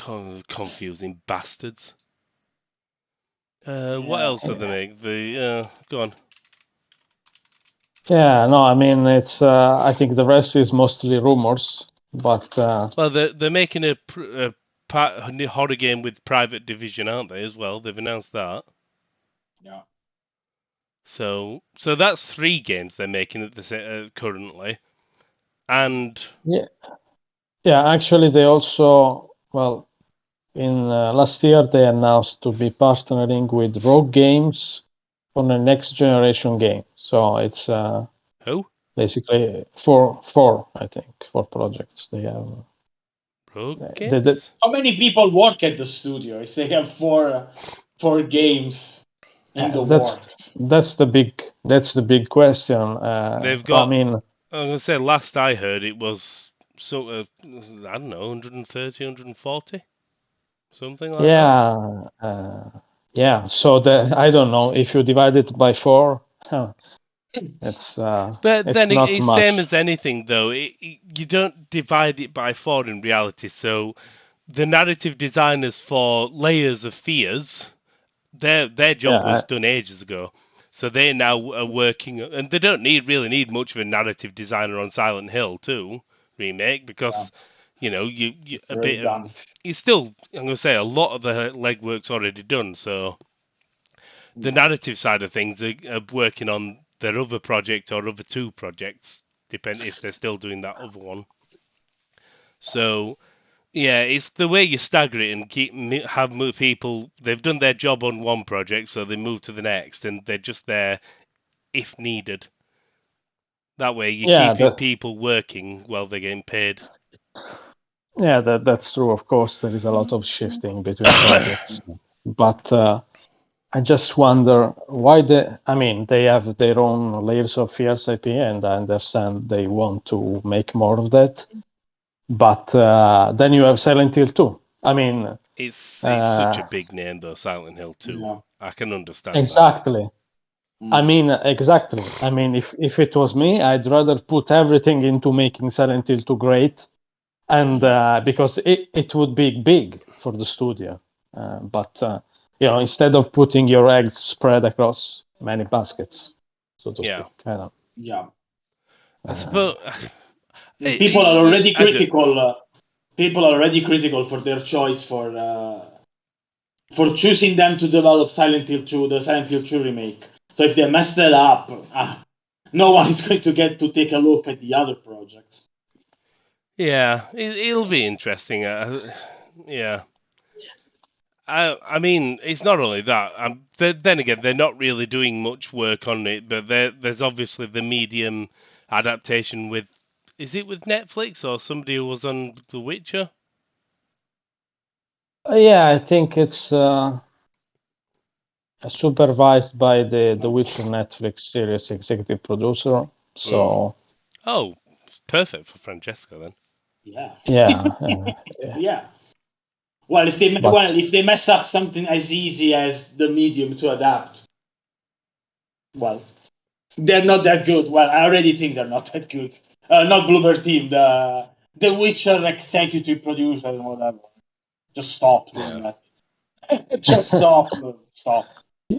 Speaker 1: Confusing bastards. What else are they making? Go on.
Speaker 3: Yeah, no, I mean it's. I think the rest is mostly rumors, but.
Speaker 1: Well, they're making a horror game with Private Division, aren't they? As well, they've announced that.
Speaker 2: Yeah.
Speaker 1: So that's 3 games they're making at the currently, and
Speaker 3: yeah. Actually, they also in last year they announced to be partnering with Rogue Games on a next generation game. So it's
Speaker 1: who?
Speaker 3: Basically 4 I think 4 projects they have.
Speaker 1: Rogue Games?
Speaker 2: How many people work at the studio if they have 4 games in the works?
Speaker 3: That's the big question.
Speaker 1: They've got.
Speaker 3: I mean,
Speaker 1: I was gonna say last I heard it was sort of I don't know 130, 140, something like that.
Speaker 3: Yeah. So I don't know if you divide it by 4. It's
Speaker 1: but
Speaker 3: it's
Speaker 1: then
Speaker 3: not
Speaker 1: it's
Speaker 3: much.
Speaker 1: same as anything though. You don't divide it by 4 in reality. So the narrative designers for Layers of Fears, their job was done ages ago. So they now are working, and they don't really need much of a narrative designer on Silent Hill 2 remake because you a bit of it's still, I'm gonna say, a lot of the legwork's already done. So the narrative side of things are working on their other project or other 2 projects, depending if they're still doing that other one. So yeah, it's the way you stagger it and have people. They've done their job on one project, so they move to the next, and they're just there if needed. That way, you're keeping people working while they're getting paid.
Speaker 3: Yeah, that's true. Of course, there is a lot of shifting between projects, but I just wonder why they have their own Layers of Fears IP, and I understand they want to make more of that. But then you have Silent Hill 2. I mean,
Speaker 1: it's such a big name though, Silent Hill 2. Yeah. I can understand
Speaker 3: exactly. That. I mean, exactly. I mean, if it was me, I'd rather put everything into making Silent Hill 2 great, and because it would be big for the studio. But instead of putting your eggs spread across many baskets, so to speak.
Speaker 2: Yeah.
Speaker 1: I suppose
Speaker 2: people are already critical. People are already critical for their choice for choosing them to develop Silent Hill 2, the Silent Hill 2 remake. So if they mess that up, no one is going to get to take a look at the other projects.
Speaker 1: Yeah, it'll be interesting. Yeah. I mean, it's not only that. Then again, they're not really doing much work on it, but there's obviously the Medium adaptation with. Is it with Netflix or somebody who was on The Witcher?
Speaker 3: Yeah, I think it's supervised by the Witcher Netflix series executive producer. So.
Speaker 1: Oh, perfect for Francesca then.
Speaker 2: Yeah. Yeah. Well, if they mess up something as easy as the medium to adapt, well, they're not that good. Well, I already think they're not that good. Not Bloober Team, the Witcher executive producer and whatever. Just stop doing that. Just stop.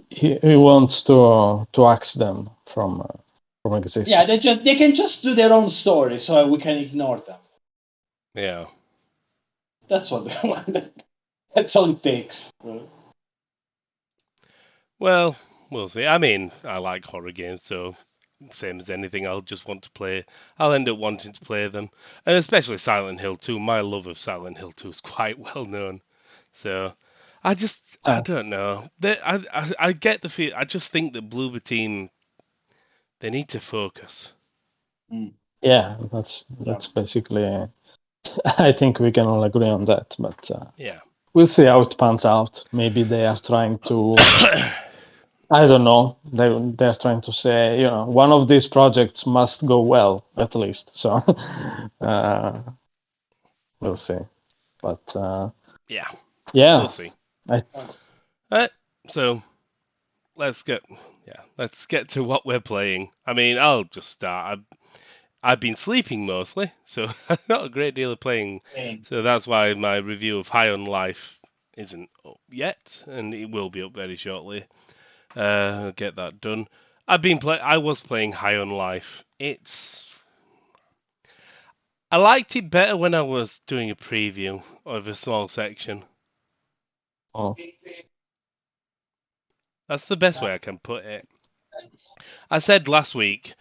Speaker 3: He wants to axe them from existence.
Speaker 2: Yeah, they can just do their own story, so we can ignore them.
Speaker 1: Yeah.
Speaker 2: That's what they want. That's all it takes.
Speaker 1: Well, we'll see. I mean, I like horror games, so same as anything, I'll just want to play. I'll end up wanting to play them, and especially Silent Hill 2. My love of Silent Hill 2 is quite well known. So I don't know. I get the feel. I just think that Bloober Team, they need to focus.
Speaker 3: Yeah, that's basically. I think we can all agree on that, but
Speaker 1: yeah,
Speaker 3: we'll see how it pans out. Maybe they are trying to. I don't know. They're trying to say, one of these projects must go well at least. So we'll see. But
Speaker 1: yeah,
Speaker 3: we'll
Speaker 1: see. So let's get to what we're playing. I mean, I'll just start. I've been sleeping mostly, so not a great deal of playing. So that's why my review of High on Life isn't up yet, and it will be up very shortly. I'll get that done. I was playing High on Life. I liked it better when I was doing a preview of a small section.
Speaker 3: Oh.
Speaker 1: That's the best way I can put it. I said last week,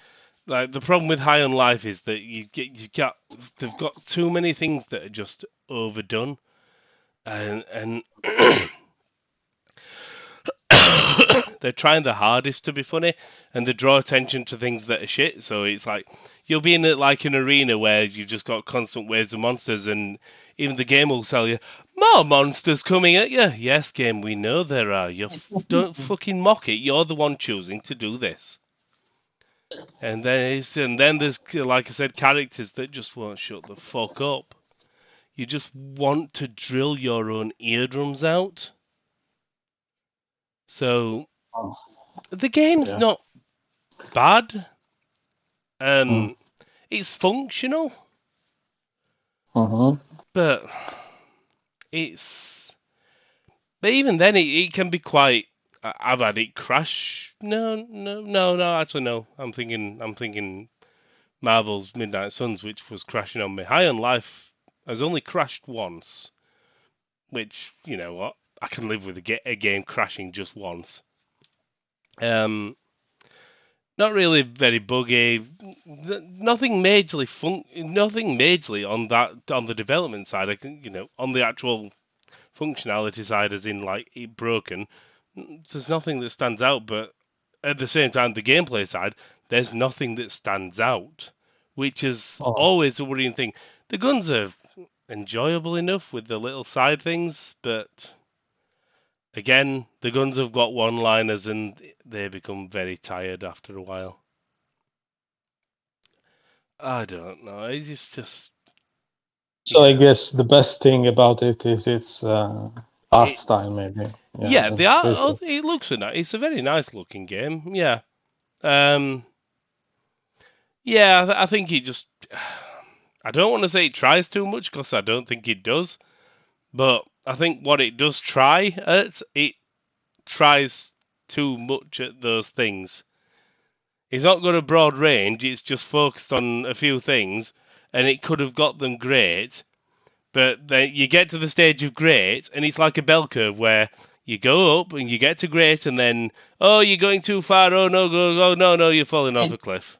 Speaker 1: like, the problem with High on Life is that they've got too many things that are just overdone, and they're trying the hardest to be funny, and they draw attention to things that are shit. So it's like you'll be in an arena where you've just got constant waves of monsters, and even the game will tell you more monsters coming at you. Yes, game, we know there are. Don't fucking mock it. You're the one choosing to do this. And then there's, like I said, characters that just won't shut the fuck up. You just want to drill your own eardrums out. So the game's not bad. It's functional. But even then it can be quite. I've had it crash. No. Actually, no. I'm thinking Marvel's Midnight Suns, which was crashing on me. High on Life has only crashed once, which, you know what, I can live with a game crashing just once. Not really very buggy. Nothing majorly on the development side. I can, on the actual functionality side, as in like it broken. There's nothing that stands out, but at the same time, the gameplay side, there's nothing that stands out, which is always a worrying thing. The guns are enjoyable enough with the little side things, but again, the guns have got one-liners and they become very tired after a while. I don't know. It's just.
Speaker 3: So I guess the best thing about it is its art style, maybe.
Speaker 1: Yeah, the art. It looks it's a very nice looking game. Yeah. Yeah, I think it just. I don't want to say it tries too much because I don't think it does, but I think what it does try at, it tries too much at those things. It's not got a broad range. It's just focused on a few things, and it could have got them great. But then you get to the stage of great, and it's like a bell curve where you go up and you get to great, and then, oh, you're going too far. Oh, no, go. No, you're falling off a cliff.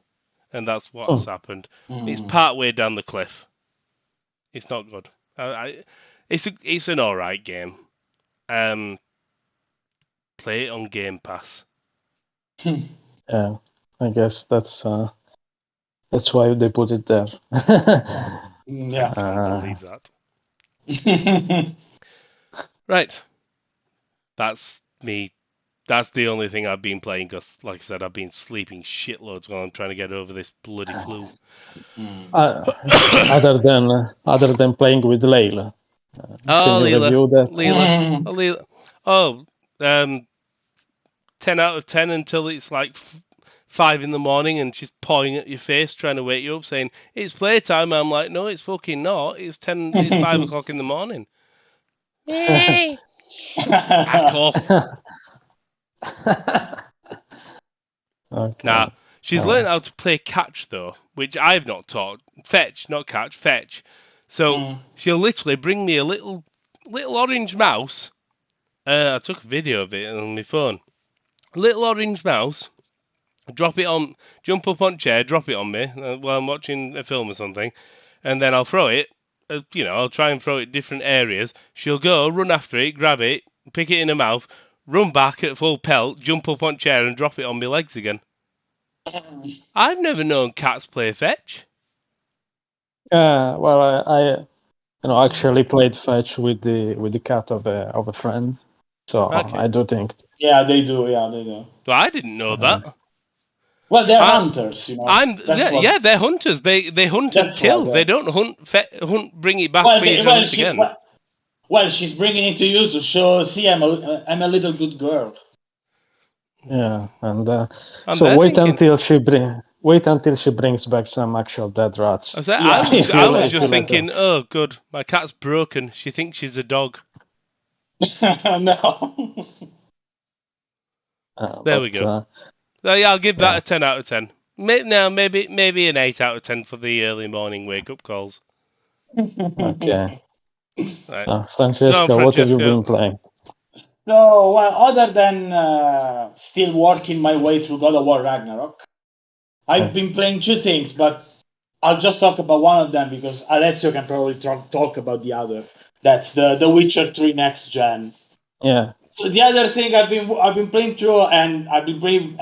Speaker 1: And that's what's happened. It's part way down the cliff. It's not good. It's an all right game. Play it on Game Pass.
Speaker 3: Yeah, I guess that's why they put it there.
Speaker 2: Yeah,
Speaker 1: I can't believe that. Right. That's me. That's the only thing I've been playing because, like I said, I've been sleeping shitloads while I'm trying to get over this bloody flu.
Speaker 3: Other than playing with Layla. Can you review that?
Speaker 1: Leela. Oh, 10 out of 10 until it's like 5 in the morning and she's pawing at your face trying to wake you up saying, it's playtime. I'm like, no, it's fucking not. It's 5 o'clock in the morning. Yay! Back off.
Speaker 3: Okay.
Speaker 1: Nah, she's learned how to play catch though, which I've not taught. Fetch, not catch, fetch. So she'll literally bring me a little orange mouse. I took a video of it on my phone. Little orange mouse. Drop it on, jump up on chair, drop it on me while I'm watching a film or something, and then I'll throw it. I'll try and throw it different areas. She'll go, run after it, grab it, pick it in her mouth, run back at full pelt, jump up on chair and drop it on my legs again. I've never known cats play fetch.
Speaker 3: Well, I actually played fetch with the cat of a friend, so
Speaker 1: Okay.
Speaker 3: I do think.
Speaker 2: Yeah, they do. Yeah, they do.
Speaker 1: Well, I didn't know that.
Speaker 2: Well, they're hunters,
Speaker 1: they're hunters. They hunt and kill. They don't hunt, bring it back for you to hunt again.
Speaker 2: Well, she's bringing it to you to show. See, I'm a little good girl.
Speaker 3: Yeah, and so wait until she brings back some actual dead rats.
Speaker 1: I was just thinking, oh, good, my cat's broken. She thinks she's a dog.
Speaker 2: No.
Speaker 1: There we go. Yeah, I'll give that a 10 out of 10. Maybe an 8 out of 10 for the early morning wake-up calls.
Speaker 3: Okay.
Speaker 1: Right.
Speaker 3: Francesco, what have you been playing?
Speaker 2: So, well, other than still working my way through God of War Ragnarok, I've been playing two things, but I'll just talk about one of them because Alessio can probably talk about the other. That's the Witcher 3 Next Gen.
Speaker 3: Yeah.
Speaker 2: So the other thing I've been playing through, and I've been playing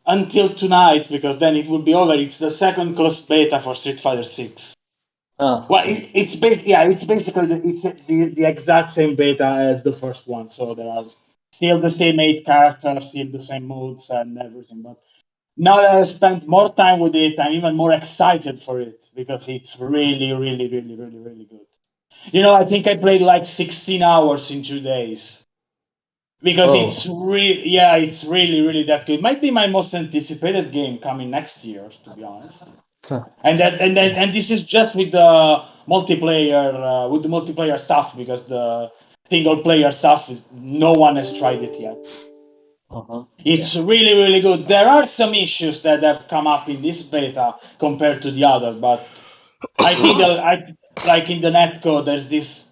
Speaker 2: until tonight because then it will be over. It's the second closed beta for Street Fighter 6.
Speaker 3: Oh.
Speaker 2: Well, it's basically the exact same beta as the first one. So there are still the same 8 characters, still the same modes and everything. But now that I spent more time with it, I'm even more excited for it because it's really, really, really, really, really good. I think I played like 16 hours in 2 days. Because it's really, really that good. Might be my most anticipated game coming next year, to be honest. And this is just with the multiplayer stuff because the single player stuff is no one has tried it yet. It's really, really good. There are some issues that have come up in this beta compared to the other, but I think like in the netcode, there's this.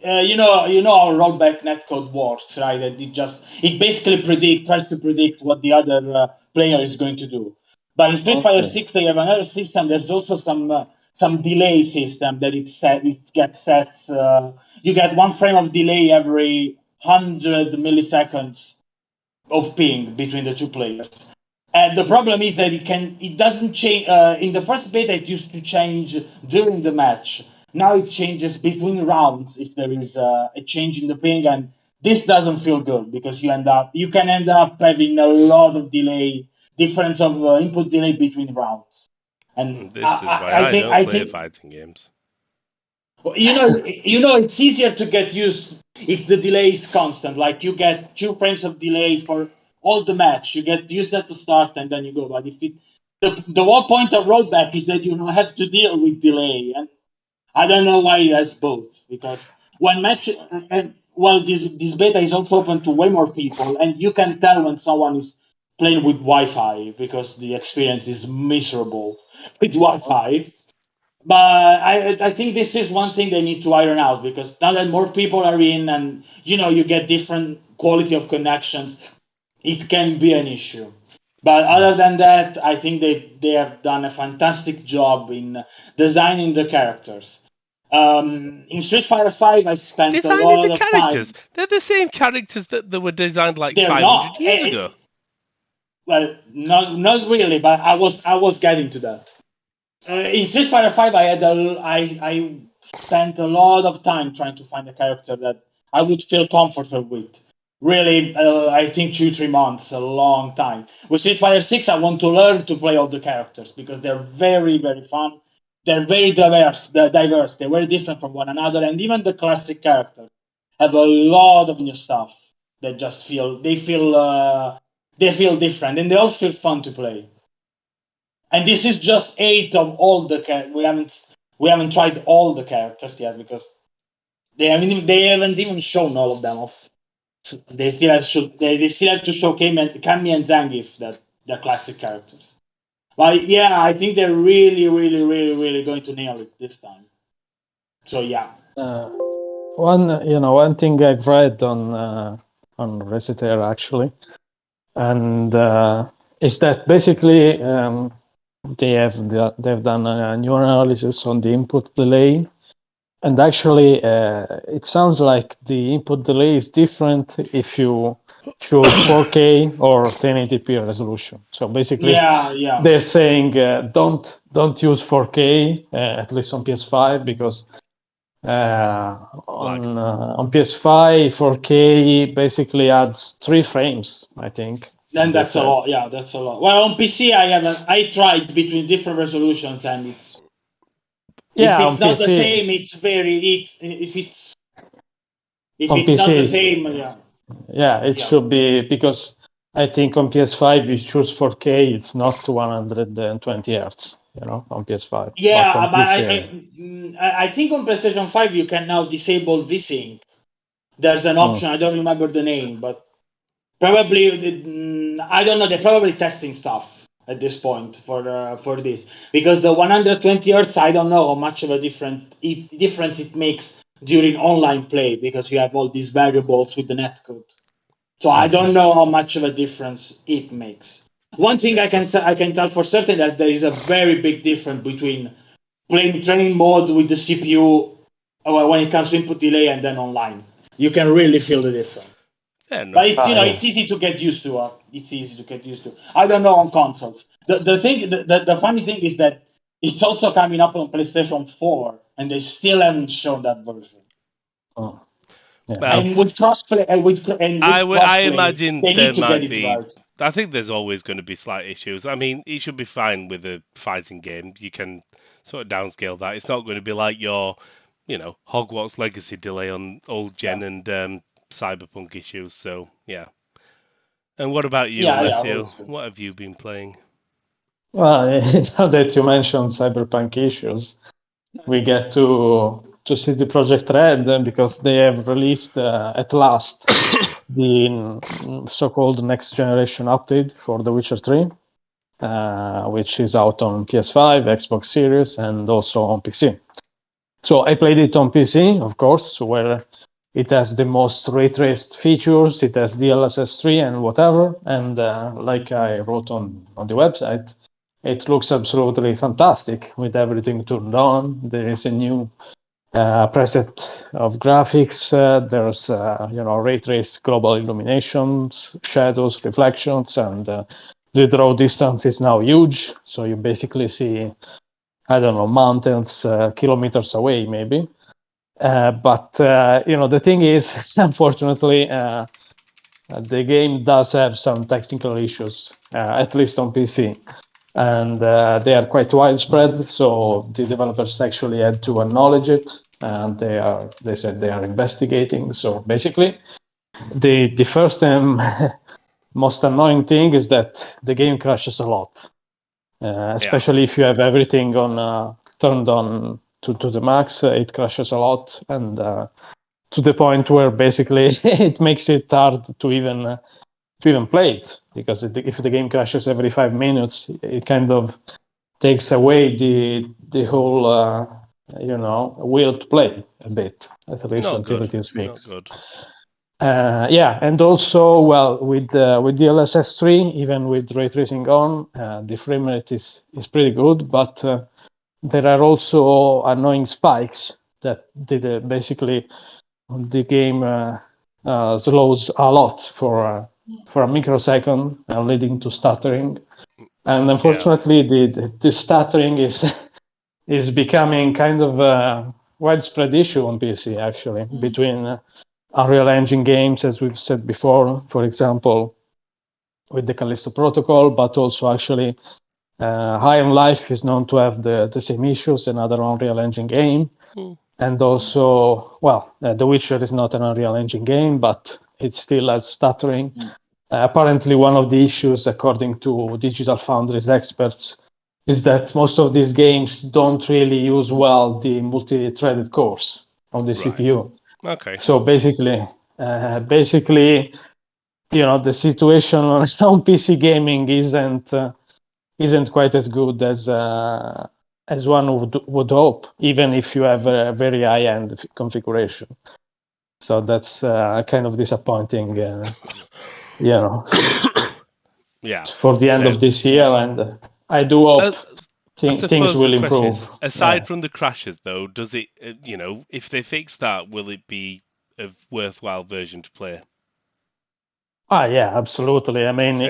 Speaker 2: You know how rollback netcode works, right? It basically tries to predict what the other player is going to do. But in Street Fighter 6, they have another system. There's also some delay system that it gets set. You get 1 frame of delay every 100 milliseconds of ping between the two players. And the problem is that it doesn't change. In the first beta, it used to change during the match. Now it changes between rounds if there is a change in the ping, and this doesn't feel good because you can end up having a lot of delay, difference of input delay between rounds. And
Speaker 1: this is why I don't play fighting games.
Speaker 2: It's easier to get used if the delay is constant. Like you get 2 frames of delay for all the match, you get used at the start and then you go. But if the whole point of rollback is that you don't have to deal with delay, and I don't know why it has both, because this beta is also open to way more people, and you can tell when someone is playing with Wi-Fi because the experience is miserable with Wi-Fi. But I think this is one thing they need to iron out, because now that more people are in and you get different quality of connections, it can be an issue. But other than that, I think they have done a fantastic job in designing the characters. In Street Fighter 5, I spent a lot of
Speaker 1: characters.
Speaker 2: time.
Speaker 1: They're the same characters that were designed like 500 years ago.
Speaker 2: Well, not really, but I was getting to that. In Street Fighter 5, I spent a lot of time trying to find a character that I would feel comfortable with. Really, I think 2-3 months, a long time. With Street Fighter 6, I want to learn to play all the characters because they're very, very fun. they're very diverse. They're very different from one another, and even the classic characters have a lot of new stuff that just feel different, and they all feel fun to play. And this is just 8 of all the we haven't tried all the characters yet because they haven't even shown all of them off. So they still have to show Cammy and Zangief that they're classic characters. But yeah, I think they're really, really, really, really going to nail it this time. So yeah.
Speaker 3: One thing I've read on Recitair actually, and is that basically they've done a new analysis on the input delay, and actually it sounds like the input delay is different if you choose 4K or 1080p resolution. So basically, they're saying don't use 4K at least on PS5 because on PS5 4K basically adds 3 frames, I think.
Speaker 2: Then that's a lot. Yeah, that's a lot. Well, on PC I tried between different resolutions and it's if it's not PC, the same, it's very if it's PC, not the same,
Speaker 3: it should be, because I think on PS5 you choose 4K, it's not 120 Hz, on PS5.
Speaker 2: Yeah, but I think on PlayStation 5 you can now disable VSync. There's an option, I don't remember the name, but probably I don't know. They're probably testing stuff at this point for this, because the 120 Hz, I don't know how much of a difference it makes during online play, because you have all these variables with the netcode. So I don't know how much of a difference it makes. One thing I can tell for certain that there is a very big difference between playing training mode with the CPU when it comes to input delay and then online. You can really feel the difference. Yeah, no. But it's it's easy to get used to. I don't know on consoles. The funny thing is that it's also coming up on PlayStation 4, and they still haven't shown that version.
Speaker 3: Oh.
Speaker 2: Yeah. Well, and with crossplay,
Speaker 1: I imagine there might be. Right. I think there's always going to be slight issues. I mean, it should be fine with a fighting game. You can sort of downscale that. It's not going to be like your, Hogwarts Legacy delay on old gen and Cyberpunk issues. So yeah. And what about you, Alessio? What have you been playing?
Speaker 3: Well, now that you mentioned Cyberpunk issues, we get to CD Projekt Red because they have released at last the so-called next generation update for The Witcher 3, which is out on PS5, Xbox Series, and also on PC. So I played it on PC, of course, where it has the most ray-traced features, it has DLSS 3 and whatever, and like I wrote on the website, it looks absolutely fantastic with everything turned on. There is a new preset of graphics. There's ray-traced global illuminations, shadows, reflections, and the draw distance is now huge. So you basically see, mountains kilometers away, maybe. But the thing is, unfortunately, the game does have some technical issues, at least on PC. And they are quite widespread, so the developers actually had to acknowledge it, and they said they are investigating. So basically, the first and most annoying thing is that the game crashes a lot, especially if you have everything turned on to the max. It crashes a lot, and to the point where basically it makes it hard to even play it, because if the game crashes every 5 minutes, it kind of takes away the whole will to play a bit, at least until it is fixed. And also, with DLSS 3, even with ray tracing on, the frame rate is pretty good, but there are also annoying spikes that basically the game slows a lot for a microsecond, leading to stuttering. And unfortunately, the stuttering is becoming kind of a widespread issue on PC, actually, between Unreal Engine games, as we've said before, for example, with the Callisto Protocol, but also actually High on Life is known to have the same issues, another Unreal Engine game. And also, The Witcher is not an Unreal Engine game, but it still has stuttering. Apparently, one of the issues, according to Digital Foundry's experts, is that most of these games don't really use well the multi-threaded cores of the CPU.
Speaker 1: Okay.
Speaker 3: So basically, the situation on PC gaming isn't quite as good as one would hope, even if you have a very high-end configuration. So that's kind of disappointing, for the end of this year, and I do hope things will improve.
Speaker 1: Aside from the crashes, though, does it, if they fix that, will it be a worthwhile version to play?
Speaker 3: Yeah, absolutely. I mean,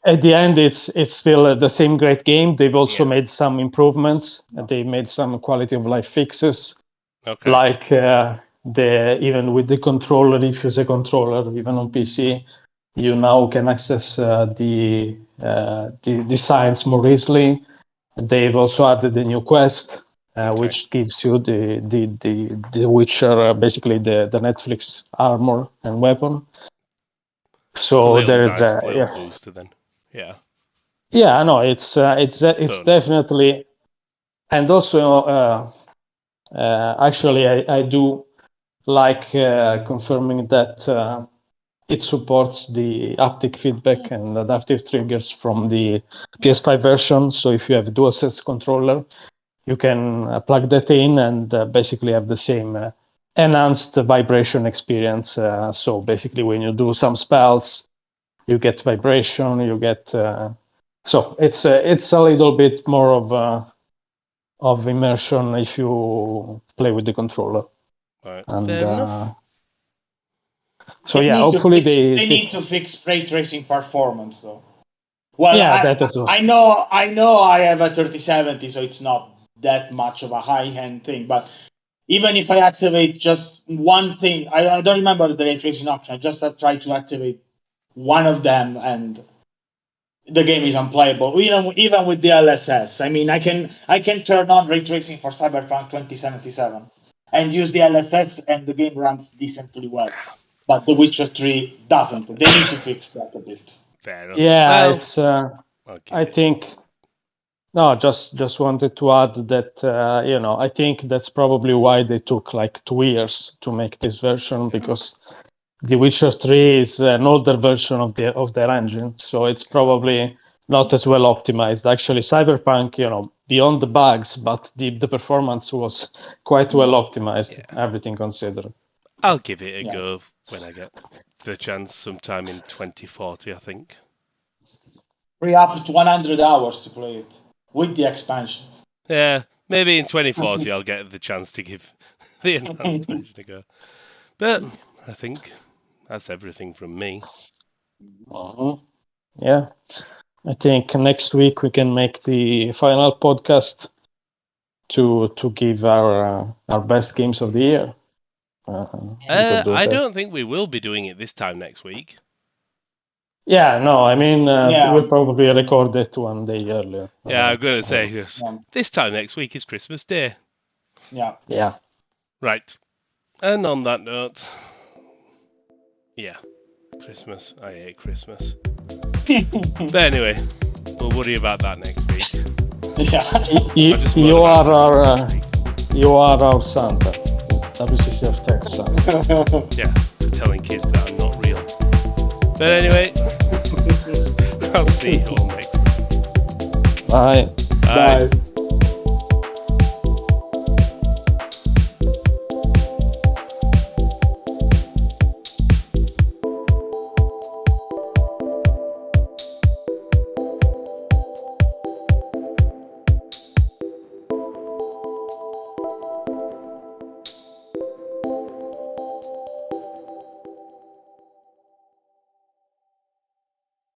Speaker 3: at the end, it's still the same great game. They've also made some improvements. They made some quality of life fixes, like even with the controller. If you use a controller, even on PC, you now can access the science more easily. They've also added a new quest, which gives you the Witcher, basically the Netflix armor and weapon. So there is
Speaker 1: booster then.
Speaker 3: Yeah, no, it's definitely, and also actually I do like confirming that it supports the haptic feedback and adaptive triggers from the PS5 version. So if you have a DualSense controller, you can plug that in and basically have the same enhanced vibration experience. So basically, when you do some spells, you get vibration. You get so it's a little bit more of immersion if you play with the controller.
Speaker 1: Right.
Speaker 3: And hopefully
Speaker 2: they need to fix ray tracing performance, though. Well,
Speaker 3: that as well.
Speaker 2: I know I have a 3070, so it's not that much of a high-end thing, but even if I activate just one thing, I don't remember the ray tracing option. I just try to activate one of them, and the game is unplayable. Even with the LSS. I mean, I can turn on ray tracing for Cyberpunk 2077 and use the LSS, and the game runs decently well. But The Witcher 3 doesn't. They need to fix that a bit.
Speaker 1: Fair enough.
Speaker 3: Yeah, it's. I think. No, just wanted to add that I think that's probably why they took like 2 years to make this version, because The Witcher 3 is an older version of their engine, so it's probably not as well optimized. Actually, Cyberpunk, beyond the bugs, but the performance was quite well optimized, everything considered.
Speaker 1: I'll give it a go when I get the chance sometime in 2040, I think.
Speaker 2: Free up to 100 hours to play it with the expansions.
Speaker 1: Yeah, maybe in 2040 I'll get the chance to give the enhanced version a go. But I think that's everything from me.
Speaker 3: Yeah, I think next week we can make the final podcast to give our best games of the year.
Speaker 1: I don't think we will be doing it this time next week.
Speaker 3: Yeah, no, I mean, we'll probably record it one day earlier.
Speaker 1: Yeah, I'm going to say, this time next week is Christmas Day.
Speaker 2: Yeah.
Speaker 1: Right. And on that note, Christmas. I hate Christmas. But anyway, we'll worry about that next week.
Speaker 2: Yeah.
Speaker 3: You are our Santa. WCCF Tech Santa.
Speaker 1: Yeah, telling kids that I'm not real. But anyway, I'll see you all next week.
Speaker 3: Bye.
Speaker 2: Bye.